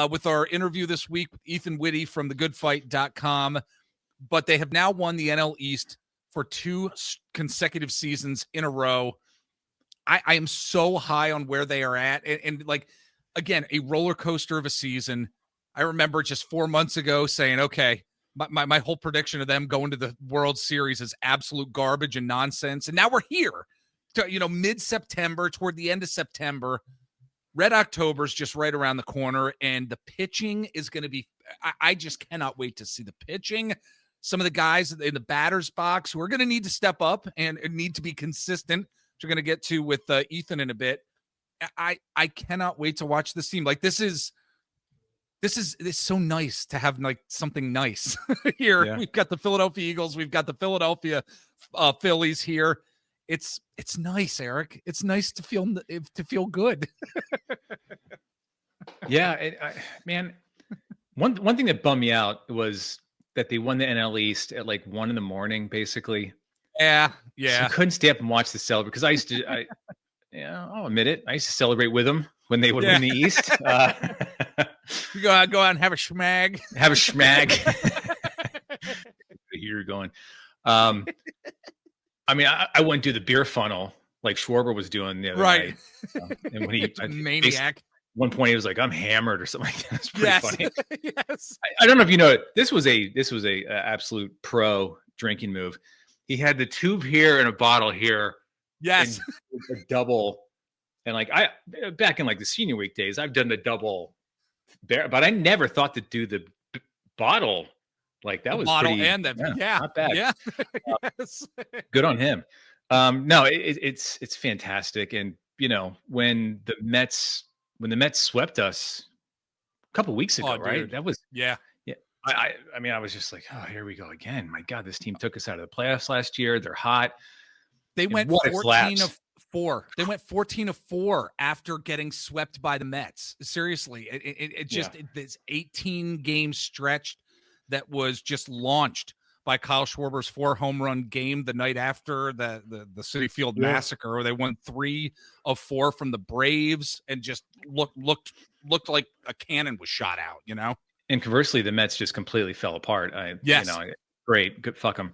with our interview this week with Ethan Witte from thegoodfight.com, but they have now won the NL East for 2 consecutive seasons in a row. I am so high on where they are at. And like, again, a roller coaster of a season. I remember just 4 months ago saying, okay, my whole prediction of them going to the World Series is absolute garbage and nonsense. And now we're here to, mid-September, toward the end of September. Red October's just right around the corner, and the pitching is going to be, I just cannot wait to see the pitching. Some of the guys in the batter's box who are going to need to step up and need to be consistent, which we're going to get to with Ethan in a bit. I cannot wait to watch this team. Like, this is so nice to have like something nice here. Yeah. We've got the Philadelphia Eagles. We've got the Philadelphia Phillies here. It's nice, Eric. It's nice to feel good. Yeah, man. One thing that bummed me out was that they won the NL East at like 1 a.m, basically. Yeah. So I couldn't stay up and watch the celebrate because I used to. I'll admit it. I used to celebrate with them when they would win the East. You go out and have a schmag. Have a schmag. Here you're going. I mean, I wouldn't do the beer funnel like Schwarber was doing the other night. And when he maniac. One point he was like, "I'm hammered" or something like that. It's pretty funny. Yes. I don't know if you know it. This was a absolute pro drinking move. He had the tube here and a bottle here. Yes. A double. And like back in like the senior week days, I've done the double bear, but I never thought to do the bottle. Like that was bottle pretty, and not bad. Yeah. Yes. Good on him. No, it's fantastic. And when the Mets swept us a couple weeks ago, right? Dude. That was yeah. I mean, I was just like, oh, here we go again. My God, this team took us out of the playoffs last year. They're hot. They went 14-4. They went 14-4 after getting swept by the Mets. Seriously, it just this 18-game stretch that was just launched by Kyle Schwarber's 4-home run game the night after the Citi Field massacre, where they won 3 of 4 from the Braves and just looked like a cannon was shot out, you know? And conversely, the Mets just completely fell apart. Yes. You know, great, good, fuck them.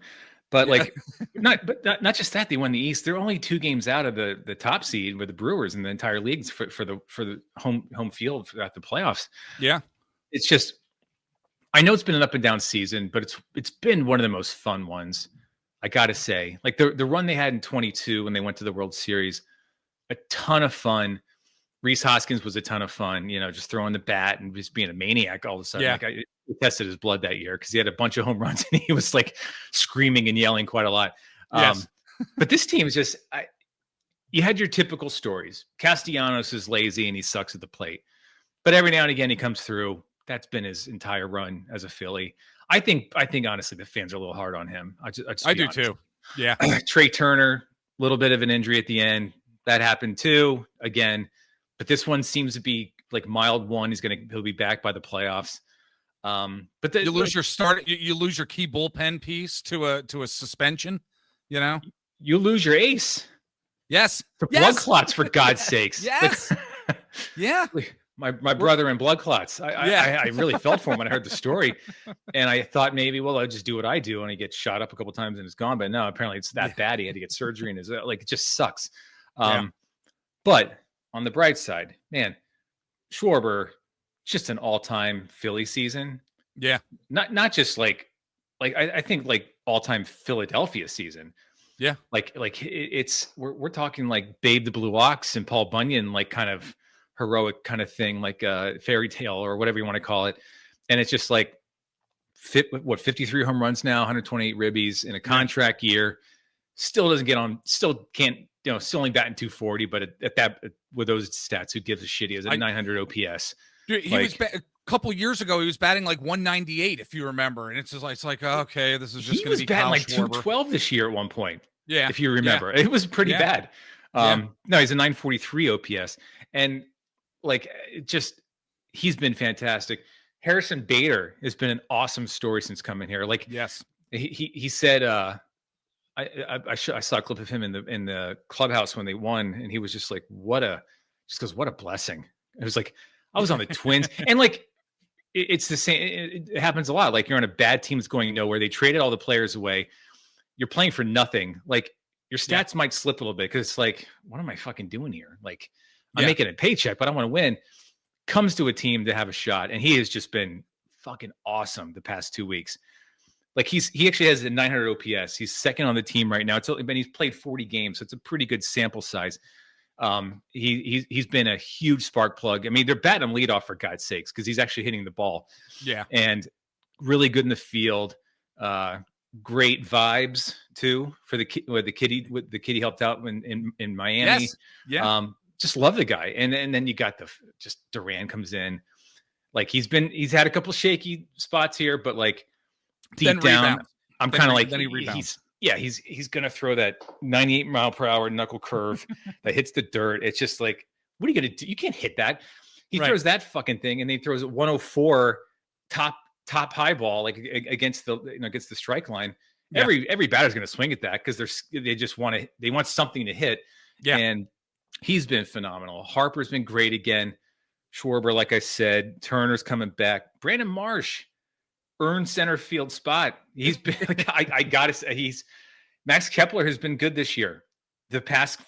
But like, not just that, they won the East. They're only 2 games out of the top seed with the Brewers in the entire league for the home field throughout the playoffs. Yeah, it's just, I know it's been an up and down season, but it's been one of the most fun ones. I gotta say, like the run they had in 22 when they went to the World Series, a ton of fun. Rhys Hoskins was a ton of fun, you know, just throwing the bat and just being a maniac all of a sudden. Yeah. Like I tested his blood that year because he had a bunch of home runs and he was like screaming and yelling quite a lot. Yes. But this team is just, you had your typical stories. Castellanos is lazy and he sucks at the plate. But every now and again he comes through. That's been his entire run as a Philly. I think honestly the fans are a little hard on him. I do too. Yeah. Trey Turner, a little bit of an injury at the end. That happened too. Again, but this one seems to be like mild one. He'll be back by the playoffs. But you lose your start. You lose your key bullpen piece to a suspension. You know, you lose your ace. Yes, blood clots for God's sakes. Yes, yeah. My brother in blood clots. I really felt for him when I heard the story, and I thought maybe, well, I'll just do what I do, and he gets shot up a couple times and it's gone. But no, apparently it's that bad. He had to get surgery, and it just sucks. But on the bright side, man, Schwarber, just an all-time Philly season. Yeah, not just like I think like all-time Philadelphia season. Yeah, like we're talking like Babe the Blue Ox and Paul Bunyan, like kind of heroic kind of thing, like a fairy tale or whatever you want to call it. And it's just like 53 home runs now, 128 ribbies in a contract year. Still doesn't get on. Still can't. You know, still only batting 240, but at that with those stats, who gives a shit? He has a 900 OPS. Dude, he was a couple years ago. He was batting like 198, if you remember, and it's like okay, this is just going to be. He was batting Kyle like Schwarber. 212 this year at one point. Yeah, if you remember, it was pretty bad. No, he's a 943 OPS, and like he's been fantastic. Harrison Bader has been an awesome story since coming here. Like, yes, he said. I saw a clip of him in the clubhouse when they won, and he was just like, what a blessing. It was like, I was on the Twins, and like, it's the same. It happens a lot. Like, you're on a bad team that's going nowhere. They traded all the players away. You're playing for nothing. Like, your stats might slip a little bit because it's like, what am I fucking doing here? Like, I'm making a paycheck, but I want to win. Comes to a team to have a shot, and he has just been fucking awesome the past 2 weeks. Like he actually has a 900 OPS. He's second on the team right now. But he's played 40 games, so it's a pretty good sample size. He's been a huge spark plug. I mean, they're batting him leadoff for God's sakes because he's actually hitting the ball. Yeah, and really good in the field. Great vibes too for the kitty helped out in Miami. Yes. Yeah. Just love the guy. And then you got just Duran comes in. Like he's had a couple shaky spots here, but like. Deep down, I'm kind of like he's gonna throw that 98 mile per hour knuckle curve that hits the dirt. It's just like, what are you gonna do? You can't hit that. He throws that fucking thing, and then he throws a 104 top high ball like against the strike line. Yeah. Every batter's gonna swing at that because they want something to hit. Yeah, and he's been phenomenal. Harper's been great again. Schwarber, like I said, Turner's coming back. Brandon Marsh. Earned center field spot. He's been I gotta say Max Kepler has been good this year. The past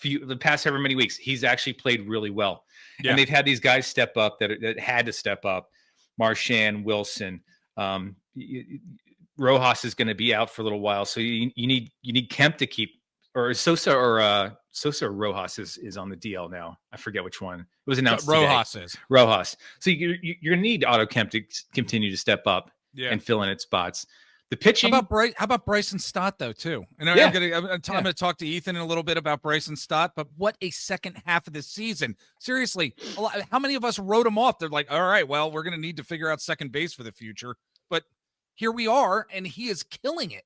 however many weeks, he's actually played really well. Yeah. And they've had these guys step up that had to step up. Marchand, Wilson, Rojas is going to be out for a little while, so you need Kemp to keep, or Sosa or Rojas is on the DL now. I forget which one. It was announced today. Rojas. So you're going to need Otto Kemp to continue to step up. Yeah. And fill in its spots. The pitching. How about Bryson Stott though too? And I'm going to talk to Ethan in a little bit about Bryson Stott. But what a second half of the season! Seriously, how many of us wrote him off? They're like, all right, well, we're going to need to figure out second base for the future. But here we are, and he is killing it.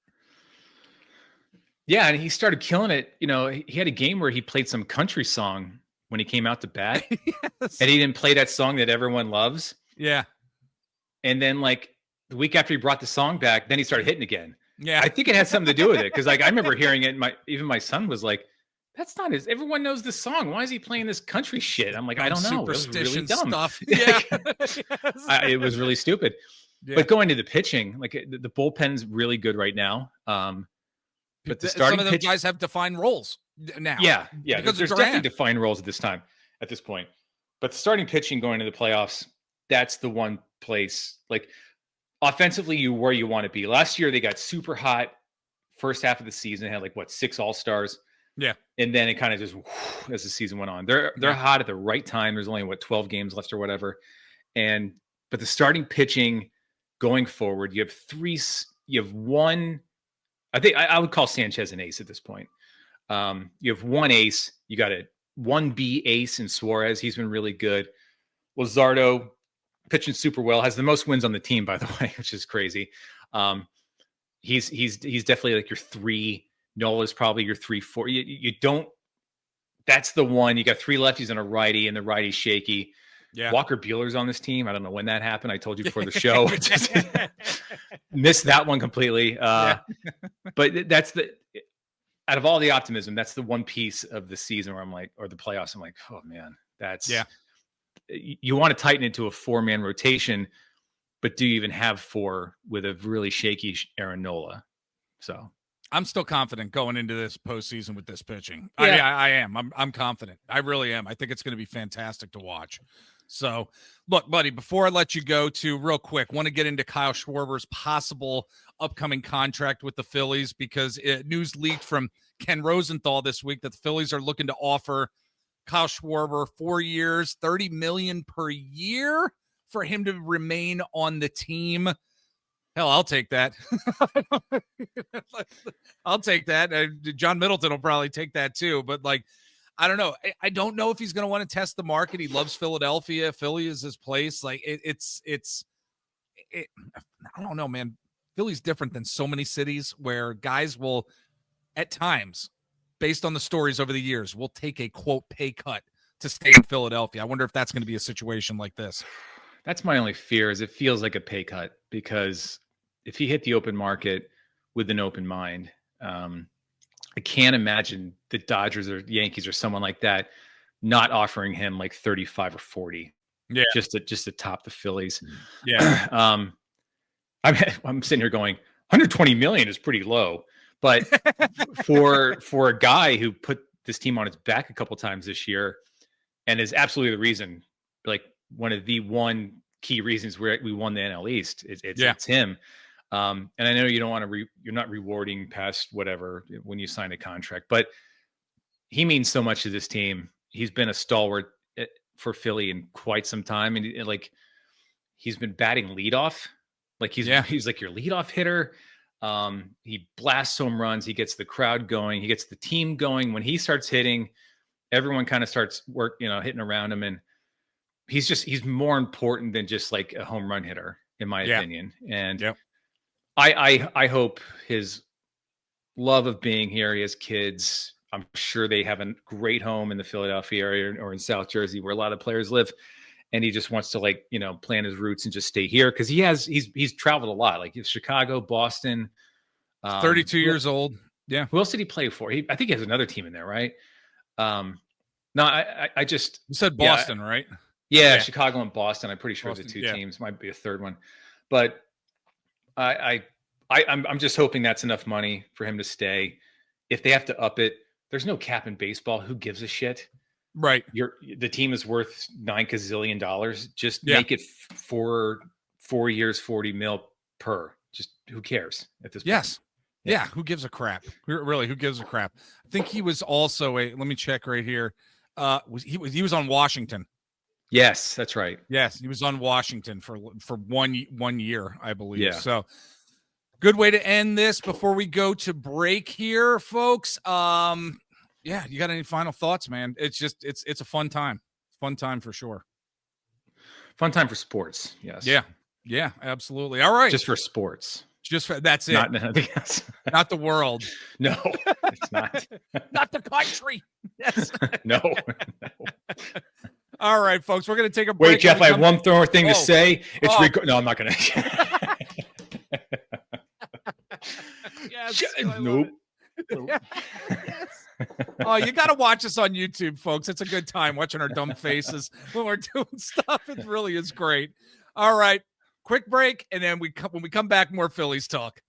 Yeah, and he started killing it. He had a game where he played some country song when he came out to bat, Yes. and he didn't play that song that everyone loves. Yeah. And then, like, the week after he brought the song back, then he started hitting again. Yeah. I think it had something to do with it, because, like, I remember hearing it. Even my son was like, "That's not his. Everyone knows this song. Why is he playing this country shit?" I'm like, "I don't know. It was really Superstition dumb stuff. Yeah. Yes. It was really stupid." Yeah. But going to the pitching, like, the bullpen's really good right now. But the starting some of the pitch, guys have defined roles now. yeah. Because There's definitely defined roles at this point. But the starting pitching going into the playoffs, that's the one place, like, offensively, where you want to be. Last year, they got super hot first half of the season, had, like, 6 All-Stars. Yeah. And then it kind of just, as the season went on, they're hot at the right time. There's only 12 games left or whatever. But the starting pitching going forward, you have one. I think I would call Sanchez an ace at this point. You have one ace. You got a 1B ace in Suarez. He's been really good. Luzardo pitching super well, has the most wins on the team, by the way, which is crazy. He's definitely like your 3. Nola's probably your 3-4. You don't. That's the one. You got 3 lefties and a righty, and the righty's shaky. Yeah. Walker Buehler's on this team. I don't know when that happened. I told you before the show. Missed that one completely. But that's out of all the optimism, that's the one piece of the season where I'm like, or the playoffs, I'm like, oh man, you want to tighten into a 4-man rotation, but do you even have 4 with a really shaky Aaron Nola? So I'm still confident going into this postseason with this pitching. Yeah. I am. I'm confident. I really am. I think it's going to be fantastic to watch. So, look, buddy, before I let you go, real quick, want to get into Kyle Schwarber's possible upcoming contract with the Phillies, because news leaked from Ken Rosenthal this week that the Phillies are looking to offer Kyle Schwarber 4 years, $30 million per year for him to remain on the team. Hell, I'll take that. I'll take that. John Middleton will probably take that too. But, like, I don't know. I don't know if he's going to want to test the market. He loves Philadelphia. Philly is his place. Like, I don't know, man. Philly's different than so many cities where guys will, at times, based on the stories over the years, will take a, quote, pay cut to stay in Philadelphia. I wonder if that's going to be a situation like this. That's my only fear, is it feels like a pay cut, because if he hit the open market with an open mind, I can't imagine the Dodgers or Yankees or someone like that not offering him like 35 or 40. Yeah. Just to top the Phillies. Yeah. I'm sitting here going, 120 million is pretty low, but for a guy who put this team on its back a couple times this year, and is absolutely the reason, like, one of the key reasons we won the NL East, it's him. And I know you don't want to you're not rewarding past whatever when you sign a contract, but he means so much to this team. He's been a stalwart for Philly in quite some time, and like, he's been batting leadoff. Like, he's like your leadoff hitter. He blasts home runs. He gets the crowd going. He gets the team going. When he starts hitting, everyone kind of starts hitting around him, and he's more important than just like a home run hitter, in my opinion. And I hope his love of being here, he has kids. I'm sure they have a great home in the Philadelphia area or in South Jersey, where a lot of players live. And he just wants to plant his roots and just stay here, because he's traveled a lot, like Chicago, Boston. 32 years old. Yeah. Who else did he play for? I think he has another team in there, right? No, I just, you said Boston, right? Yeah, Chicago and Boston. I'm pretty sure Boston, the two teams, might be a third one, but I'm just hoping that's enough money for him to stay. If they have to up it, there's no cap in baseball. Who gives a shit? Right. The team is worth $9 gazillion. Just make it 4 years, 40 mil per. Just, who cares at this point? Yes. Yeah. Who gives a crap? Really, who gives a crap? I think he was also let me check right here. He was on Washington. Yes, that's right. Yes, he was on Washington for 1 year, I believe. Yeah. So, good way to end this before we go to break here, folks. Yeah, you got any final thoughts, man? It's just it's a fun time. Fun time for sure. Fun time for sports. Yes. Yeah, absolutely. All right. Just for sports. That's it. Not nothing else. Not the world. No, it's not. Not the country. Yes. No. All right, folks, we're going to take a break. Wait, Jeff, I have one more thing to say. It's no, I'm not going to. Yes. Nope. Yes. Oh, you got to watch us on YouTube, folks. It's a good time watching our dumb faces when we're doing stuff. It really is great. All right, quick break, and then when we come back, more Phillies talk.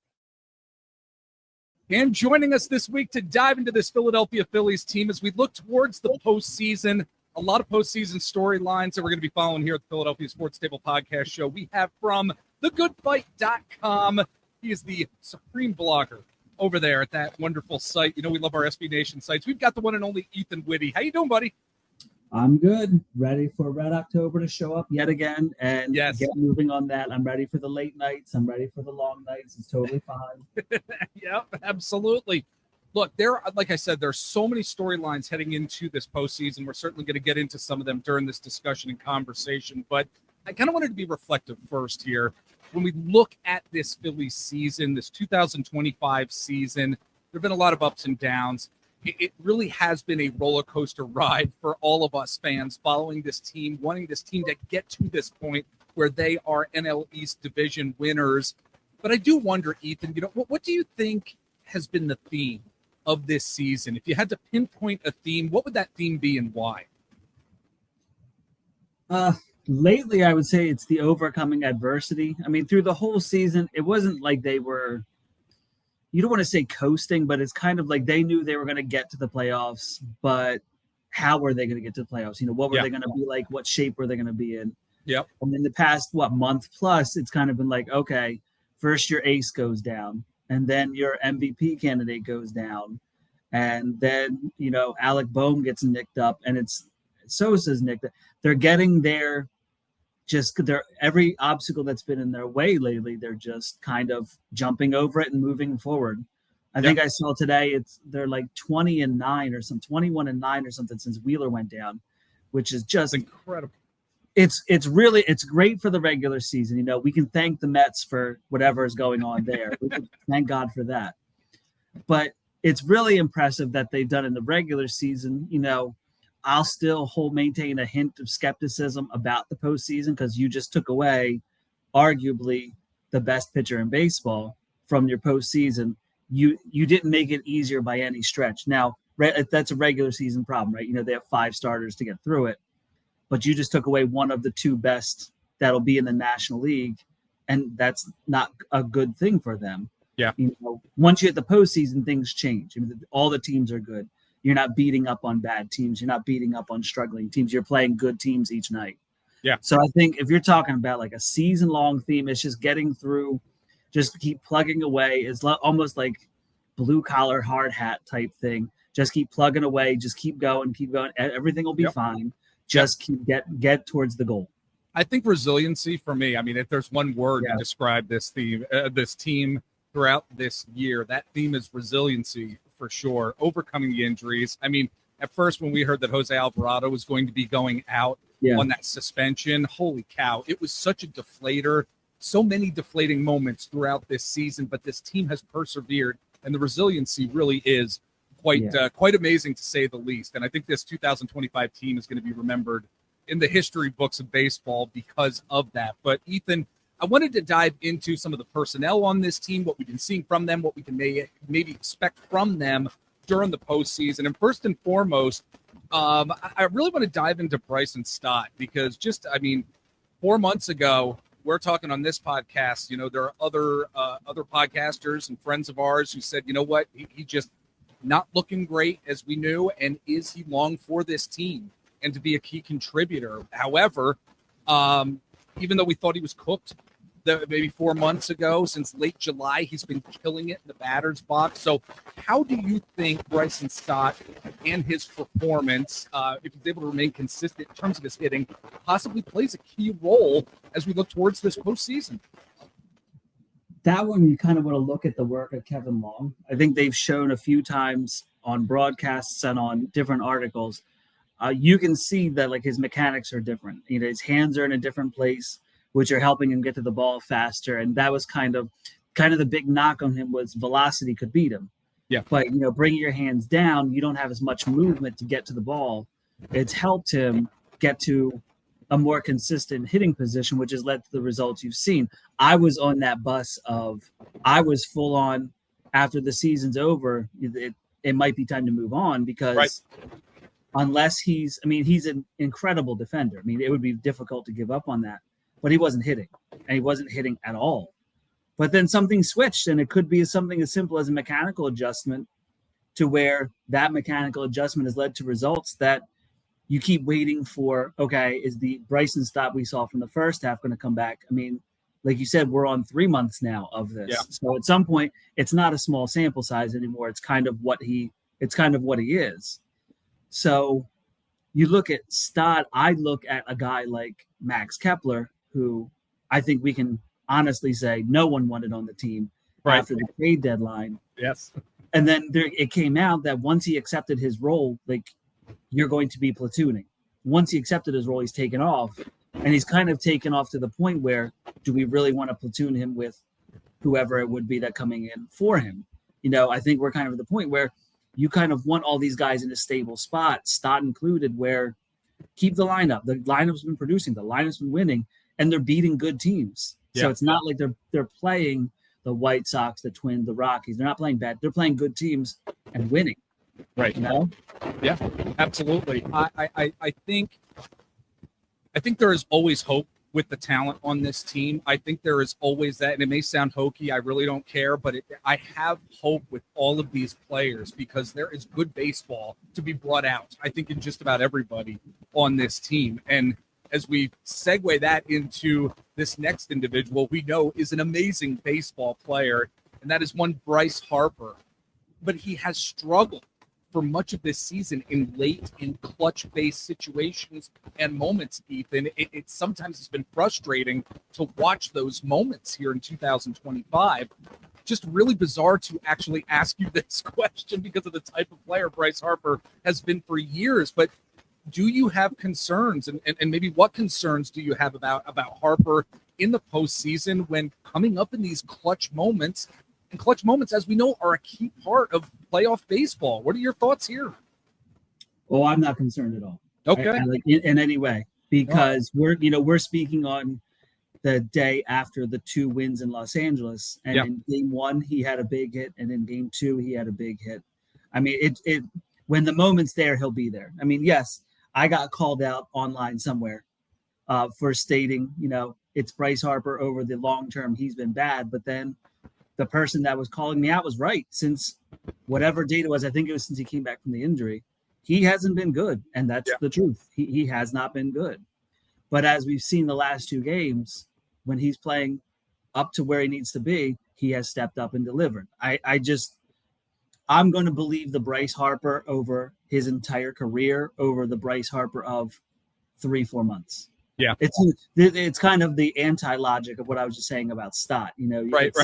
And joining us this week to dive into this Philadelphia Phillies team as we look towards the postseason, a lot of postseason storylines that we're going to be following here at the Philadelphia Sports Table Podcast Show. We have from thegoodfight.com. He is the supreme blogger over there at that wonderful site. You know, we love our SB Nation sites. We've got the one and only Ethan Witte. How you doing, buddy? I'm good. Ready for Red October to show up yet again and get moving on that. I'm ready for the late nights. I'm ready for the long nights. It's totally fine. Yep, absolutely. Look, like I said, there's so many storylines heading into this postseason. We're certainly going to get into some of them during this discussion and conversation, but I kind of wanted to be reflective first here. When we look at this Phillies season, this 2025 season, there have been a lot of ups and downs. It really has been a roller coaster ride for all of us fans following this team, wanting this team to get to this point where they are NL East division winners. But I do wonder, Ethan, you know, what do you think has been the theme of this season? If you had to pinpoint a theme, what would that theme be and why? Lately, I would say it's the overcoming adversity. I mean, through the whole season, it wasn't like they were, you don't want to say coasting, but it's kind of like they knew they were going to get to the playoffs, but how were they going to get to the playoffs? You know, what were they going to be like? What shape were they going to be in? Yep. And in the past, month plus, it's kind of been like, okay, first your ace goes down, and then your MVP candidate goes down, and then, you know, Alec Boehm gets nicked up, and it's Sosa's nicked up. They're getting there. Every obstacle that's been in their way lately, they're just kind of jumping over it and moving forward. I think I saw today they're like 20-9 or something, 21-9 or something since Wheeler went down, which is just incredible. It's great for the regular season. You know, we can thank the Mets for whatever is going on there. We can thank God for that. But it's really impressive that they've done in the regular season. You know, I'll still maintain a hint of skepticism about the postseason because you just took away arguably the best pitcher in baseball from your postseason. You didn't make it easier by any stretch. Now, that's a regular season problem, right? You know, they have 5 starters to get through it, but you just took away one of the 2 best that'll be in the National League, and that's not a good thing for them. Yeah. You know, once you hit the postseason, things change. I mean, all the teams are good. You're not beating up on bad teams. You're not beating up on struggling teams. You're playing good teams each night. Yeah. So I think if you're talking about like a season-long theme, it's just getting through, just keep plugging away. It's almost like blue-collar, hard hat type thing. Just keep plugging away. Just keep going. Everything will be fine. Just keep get towards the goal. I think resiliency for me, I mean, if there's one word to describe this team throughout this year, that theme is resiliency. For sure, overcoming the injuries. I mean, at first when we heard that Jose Alvarado was going to be going out on that suspension, holy cow, it was such a deflator. So many deflating moments throughout this season, but this team has persevered, and the resiliency really is quite amazing to say the least. And I think this 2025 team is going to be remembered in the history books of baseball because of that. But Ethan, I wanted to dive into some of the personnel on this team, what we've been seeing from them, what we can maybe expect from them during the postseason. And first and foremost, I really want to dive into Bryson Stott because 4 months ago, we're talking on this podcast, you know, there are other podcasters and friends of ours who said, you know what, he just not looking great as we knew, and is he long for this team and to be a key contributor? However, even though we thought he was cooked maybe 4 months ago, since late July, he's been killing it in the batter's box. So how do you think Bryson Stott and his performance, if he's able to remain consistent in terms of his hitting, possibly plays a key role as we look towards this postseason? That one, you kind of want to look at the work of Kevin Long. I think they've shown a few times on broadcasts and on different articles. You can see that like his mechanics are different. You know, his hands are in a different place, which are helping him get to the ball faster. And that was kind of kind of the big knock on him was velocity could beat him. Yeah. But, bringing your hands down, you don't have as much movement to get to the ball. It's helped him get to a more consistent hitting position, which has led to the results you've seen. I was on that bus I was full on after the season's over. It might be time to move on because unless he's an incredible defender. I mean, it would be difficult to give up on that, but he wasn't hitting, and he wasn't hitting at all. But then something switched, and it could be something as simple as a mechanical adjustment to where that mechanical adjustment has led to results that you keep waiting for. Okay, is the Bryson Stott we saw from the first half going to come back? I mean, like you said, we're on 3 months now of this. Yeah. So at some point, it's not a small sample size anymore. It's kind of what he is. So you look at Stott, I look at a guy like Max Kepler, who I think we can honestly say no one wanted on the team after the trade deadline. Yes. And then it came out that once he accepted his role, like, you're going to be platooning. Once he accepted his role, he's taken off. And he's kind of taken off to the point where, do we really want to platoon him with whoever it would be that coming in for him? I think we're kind of at the point where you kind of want all these guys in a stable spot, Stott included, where keep the lineup. The lineup's been producing, the lineup's been winning, and they're beating good teams. Yeah. So it's not like they're playing the White Sox, the Twins, the Rockies. They're not playing bad. They're playing good teams and winning. Right. Yeah, absolutely. I think there is always hope with the talent on this team. I think there is always that, and it may sound hokey. I really don't care, but I have hope with all of these players because there is good baseball to be brought out, I think, in just about everybody on this team. And as we segue that into this next individual, we know is an amazing baseball player, and that is one Bryce Harper. But he has struggled for much of this season in late and clutch-based situations and moments, Ethan. It sometimes has been frustrating to watch those moments here in 2025. Just really bizarre to actually ask you this question because of the type of player Bryce Harper has been for years. But do you have concerns, and maybe what concerns do you have about Harper in the postseason when coming up in these clutch moments? And clutch moments, as we know, are a key part of playoff baseball. What are your thoughts here? Oh, I'm not concerned at all. Okay. In any way, because we're speaking on the day after the 2 wins in Los Angeles, and in game 1 he had a big hit, and in game 2 he had a big hit. I mean, it when the moment's there, he'll be there. I mean, yes, I got called out online somewhere for stating, it's Bryce Harper over the long term. He's been bad, but then the person that was calling me out was right. Since whatever date it was, I think it was since he came back from the injury, he hasn't been good. And that's the truth. He has not been good. But as we've seen the last 2 games, when he's playing up to where he needs to be, he has stepped up and delivered. I'm going to believe the Bryce Harper over his entire career over the Bryce Harper of 3-4 months. Yeah, it's kind of the anti-logic of what I was just saying about Stott. Right.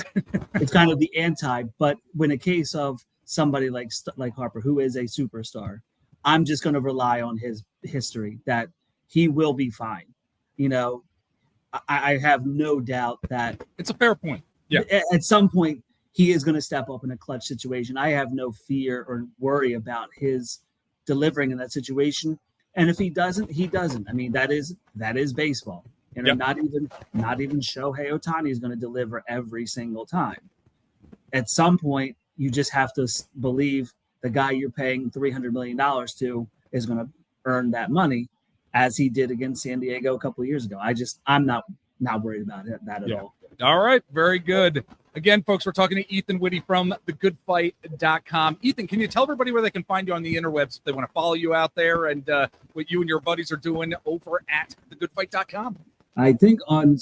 It's kind of the anti. But when a case of somebody like Harper, who is a superstar, I'm just going to rely on his history that he will be fine. I have no doubt that it's a fair point. Yeah, at some point he is going to step up in a clutch situation. I have no fear or worry about his delivering in that situation. And if he doesn't, he doesn't. I mean, that is baseball. Not even Shohei Ohtani is going to deliver every single time. At some point, you just have to believe the guy you're paying $300 million to is going to earn that money, as he did against San Diego a couple of years ago. I'm not worried about that at all. All right, very good. Again, folks, we're talking to Ethan Witte from thegoodfight.com. Ethan, can you tell everybody where they can find you on the interwebs if they want to follow you out there and what you and your buddies are doing over at thegoodfight.com? I think on,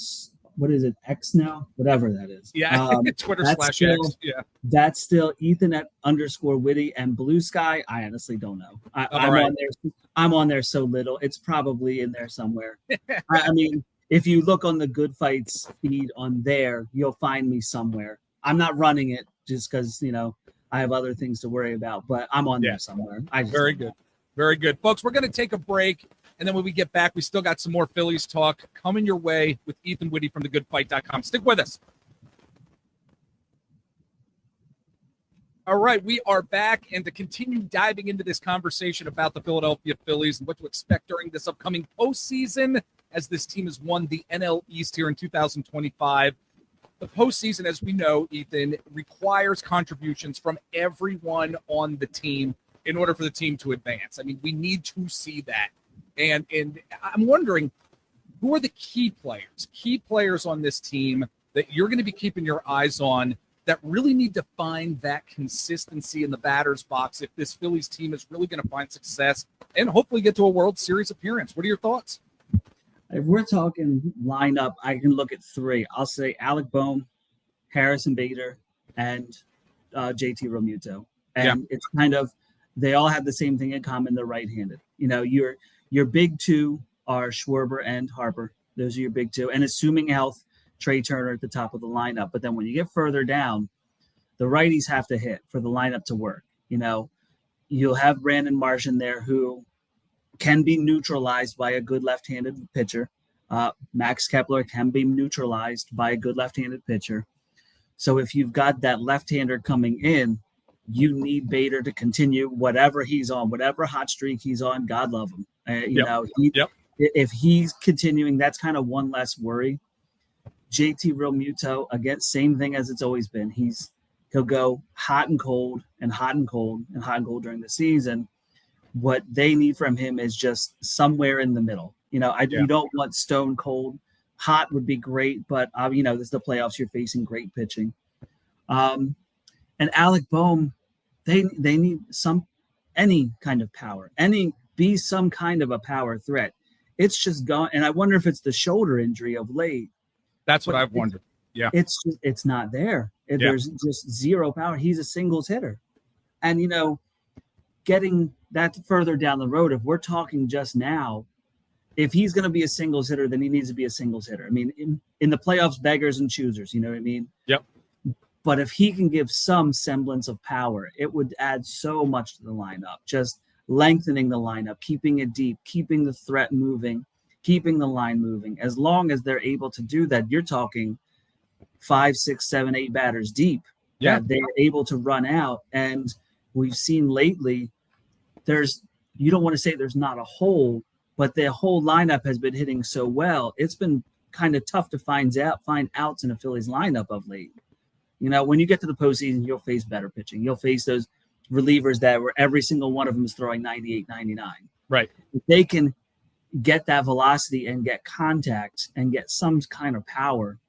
what is it, X now? Whatever that is. Yeah, Twitter/X. Yeah. That's still Ethan @_Witte, and Blue Sky, I honestly don't know. I'm on there so little. It's probably in there somewhere. I mean, if you look on the Good Fights feed on there, you'll find me somewhere. I'm not running it just because, I have other things to worry about, but I'm on there somewhere. Very good. Very good. Folks, we're going to take a break, and then when we get back, we still got some more Phillies talk coming your way with Ethan Witte from thegoodfight.com. Stick with us. All right, we are back, and to continue diving into this conversation about the Philadelphia Phillies and what to expect during this upcoming postseason, as this team has won the NL East here in 2025. The postseason, as we know, Ethan, requires contributions from everyone on the team in order for the team to advance. I mean, we need to see that. And I'm wondering, who are the key players on this team that you're going to be keeping your eyes on that really need to find that consistency in the batter's box if this Phillies team is really going to find success and hopefully get to a World Series appearance? What are your thoughts? If we're talking lineup, I can look at three. I'll say Alec Bohm, Harrison Bader, and JT Realmuto. And It's kind of, they all have the same thing in common. They're right-handed. You know, your big two are Schwarber and Harper. Those are your big two. And assuming health, Trey Turner at the top of the lineup. But then when you get further down, the righties have to hit for the lineup to work. You know, you'll have Brandon Marsh in there who can be neutralized by a good left-handed pitcher. Max Kepler can be neutralized by a good left-handed pitcher. So if you've got that left-hander coming in, you need Bader to continue whatever he's on, whatever hot streak he's on. God love him. If he's continuing, that's kind of one less worry. JT Realmuto, again, same thing as it's always been. He'll go hot and cold and hot and cold and hot and cold during the season. What they need from him is just somewhere in the middle. You know, you don't want stone cold. Hot would be great, but you know, this is the playoffs. You're facing great pitching. And Alec Bohm, they need any kind of power, be some kind of a power threat. It's just gone, and I wonder if it's the shoulder injury of late. That's what I've wondered. Yeah, it's not there. There's just zero power. He's a singles hitter, and you know, getting that further down the road, if we're talking just now, if he's going to be a singles hitter, then he needs to be a singles hitter. I mean, in the playoffs, beggars and choosers. You know what I mean? Yep. But if he can give some semblance of power, it would add so much to the lineup. Just lengthening the lineup, keeping it deep, keeping the threat moving, keeping the line moving. As long as they're able to do that, you're talking 5, 6, 7, 8 batters deep. Yeah, that they're able to run out. And we've seen lately, you don't want to say there's not a hole, but the whole lineup has been hitting so well. It's been kind of tough to find outs in a Phillies lineup of late. You know, when you get to the postseason, you'll face better pitching. You'll face those relievers that where every single one of them is throwing 98, 99. Right. If they can get that velocity and get contact and get some kind of power,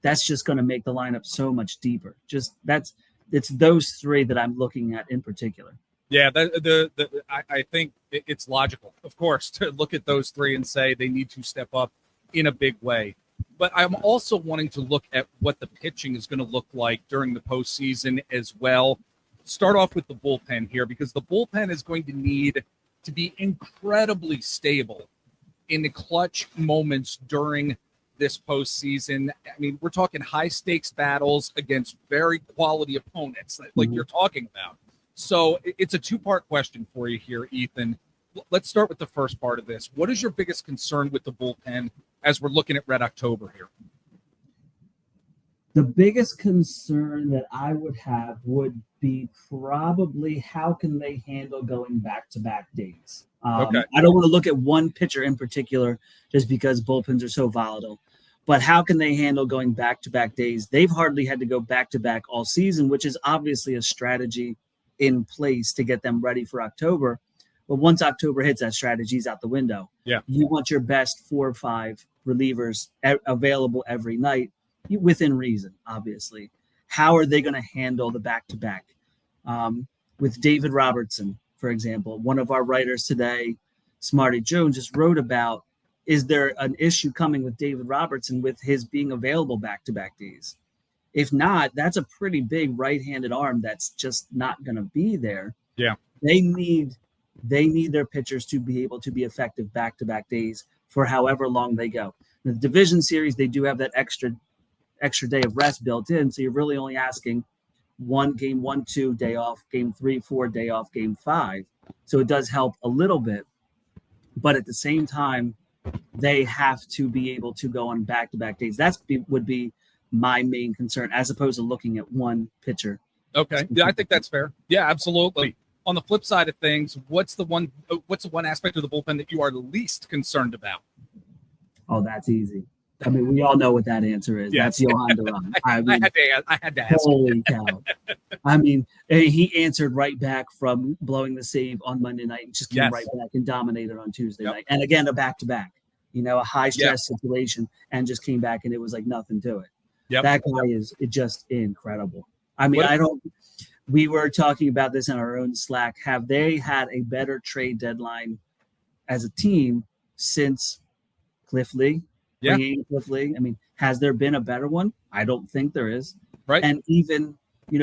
that's just going to make the lineup so much deeper. It's those three that I'm looking at in particular. Yeah, I think it's logical, of course, to look at those three and say they need to step up in a big way. But I'm also wanting to look at what the pitching is going to look like during the postseason as well. Start off with the bullpen here, because the bullpen is going to need to be incredibly stable in the clutch moments during this postseason. I mean, we're talking high-stakes battles against very quality opponents, like you're talking about. So it's a two-part question for you here, Ethan. Let's start with the first part of this. What is your biggest concern with the bullpen as we're looking at Red October here? The biggest concern that I would have would be probably how can they handle going back-to-back days. Okay. I don't want to look at one pitcher in particular just because bullpens are so volatile. But how can they handle going back-to-back days? They've hardly had to go back-to-back all season, which is obviously a strategy in place to get them ready for October. But once October hits, that strategy's out the window. Yeah. You want your best 4 or 5 relievers available every night within reason, obviously. How are they going to handle the back-to-back? With David Robertson, for example, one of our writers today, Smarty Jones, just wrote about, is there an issue coming with David Robertson with his being available back-to-back days? If not, that's a pretty big right-handed arm that's just not going to be there. Yeah. They need their pitchers to be able to be effective back-to-back days for however long they go. In the division series, they do have that extra day of rest built in, so you're really only asking game 1, 2 day off, game 3, 4 day off, game 5. So it does help a little bit, but at the same time, they have to be able to go on back-to-back days. Would be my main concern, as opposed to looking at one pitcher Okay. Yeah, I think that's fair. Yeah, absolutely. On the flip side of things, what's the one aspect of the bullpen that you are least concerned about? Oh, that's easy. I mean, we all know what that answer is. Yes. That's Johan Duran. I mean, I had to ask. holy cow. I mean, he answered right back from blowing the save on Monday night and just came right back and dominated on Tuesday night. And again, a back-to-back, a high-stress situation, and just came back, and it was like nothing to it. That guy is just incredible. I mean, we were talking about this in our own Slack. Have they had a better trade deadline as a team since Cliff Lee? Cliff Lee. I mean, has there been a better one? I don't think there is. Right. And even,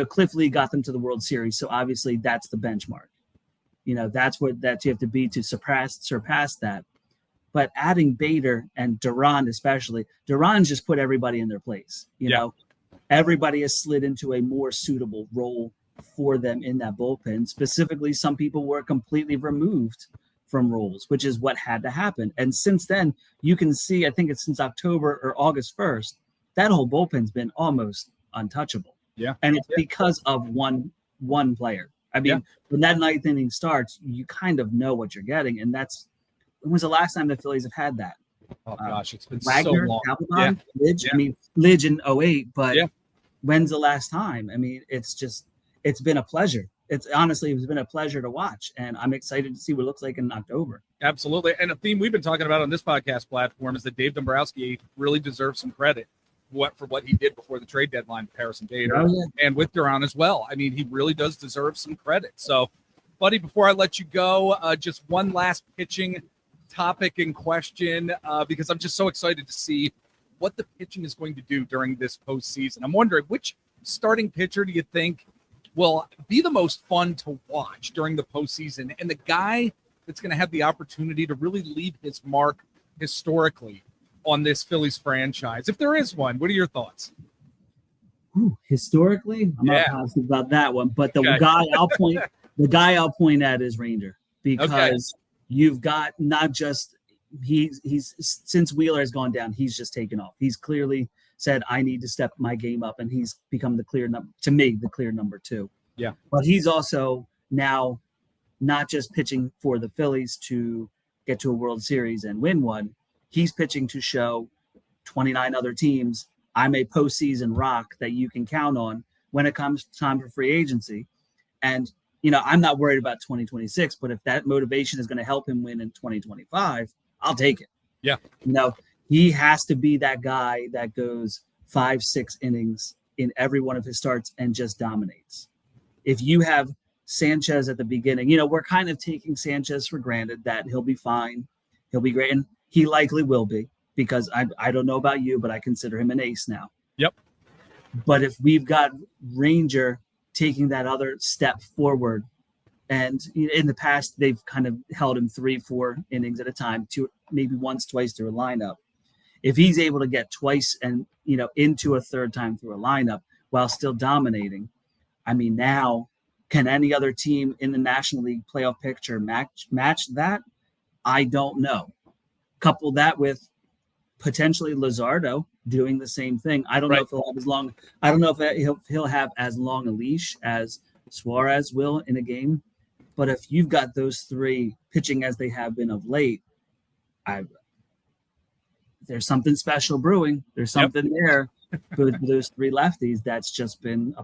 Cliff Lee got them to the World Series. So obviously that's the benchmark. That's what you have to be to surpass that. But adding Bader and Duran especially, Duran's just put everybody in their place. Everybody has slid into a more suitable role for them in that bullpen. Specifically, some people were completely removed from roles, which is what had to happen. And since then, you can see, I think it's since October or August 1st, that whole bullpen's been almost untouchable. Yeah. And it's because of one player. I mean, when that ninth inning starts, you kind of know what you're getting. And when was the last time the Phillies have had that? Oh, gosh, it's been Wagner, so long. Applebaum, Lidge. I mean, Lidge in 08, but when's the last time? I mean, it's been a pleasure. It's been a pleasure to watch, and I'm excited to see what it looks like in October. Absolutely. And a theme we've been talking about on this podcast platform is that Dave Dombrowski really deserves some credit for what he did before the trade deadline with Harrison Bader and with Duran as well. I mean, he really does deserve some credit. So, buddy, before I let you go, just one last pitching topic in question, because I'm just so excited to see what the pitching is going to do during this postseason. I'm wondering, which starting pitcher do you think will be the most fun to watch during the postseason, and the guy that's going to have the opportunity to really leave his mark historically on this Phillies franchise, if there is one? What are your thoughts? Historically, I'm not positive about that one, but the guy I'll point at is Ranger, because you've got not just he's since Wheeler has gone down, he's just taken off. He's clearly said, I need to step my game up, and he's become the clear number 2. Yeah. But he's also now not just pitching for the Phillies to get to a World Series and win one. He's pitching to show 29 other teams, I'm a postseason rock that you can count on when it comes time for free agency. And, I'm not worried about 2026, but if that motivation is going to help him win in 2025, I'll take it. Yeah. He has to be that guy that goes 5-6 innings in every one of his starts and just dominates. If you have Sanchez at the beginning, we're kind of taking Sanchez for granted that he'll be fine. He'll be great. And he likely will be, because I don't know about you, but I consider him an ace now. Yep. But if we've got Ranger taking that other step forward, and in the past, they've kind of held him 3-4 innings at a time, maybe once, twice through a lineup. If he's able to get twice and, into a third time through a lineup while still dominating, I mean, now can any other team in the National League playoff picture match that? I don't know. Couple that with potentially Luzardo doing the same thing. I don't know if he'll have as long. I don't know if he'll have as long a leash as Suarez will in a game. But if you've got those three pitching as they have been of late, there's something special brewing. There's something there with those three lefties that's just been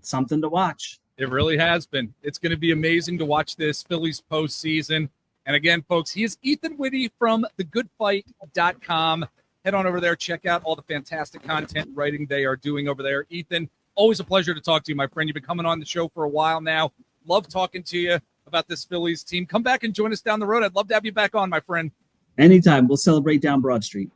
something to watch. It really has been. It's going to be amazing to watch this Phillies postseason. And again, folks, he is Ethan Witte from thegoodfight.com. Head on over there, check out all the fantastic content and writing they are doing over there. Ethan, always a pleasure to talk to you, my friend. You've been coming on the show for a while now. Love talking to you about this Phillies team. Come back and join us down the road. I'd love to have you back on, my friend. Anytime. We'll celebrate down Broad Street.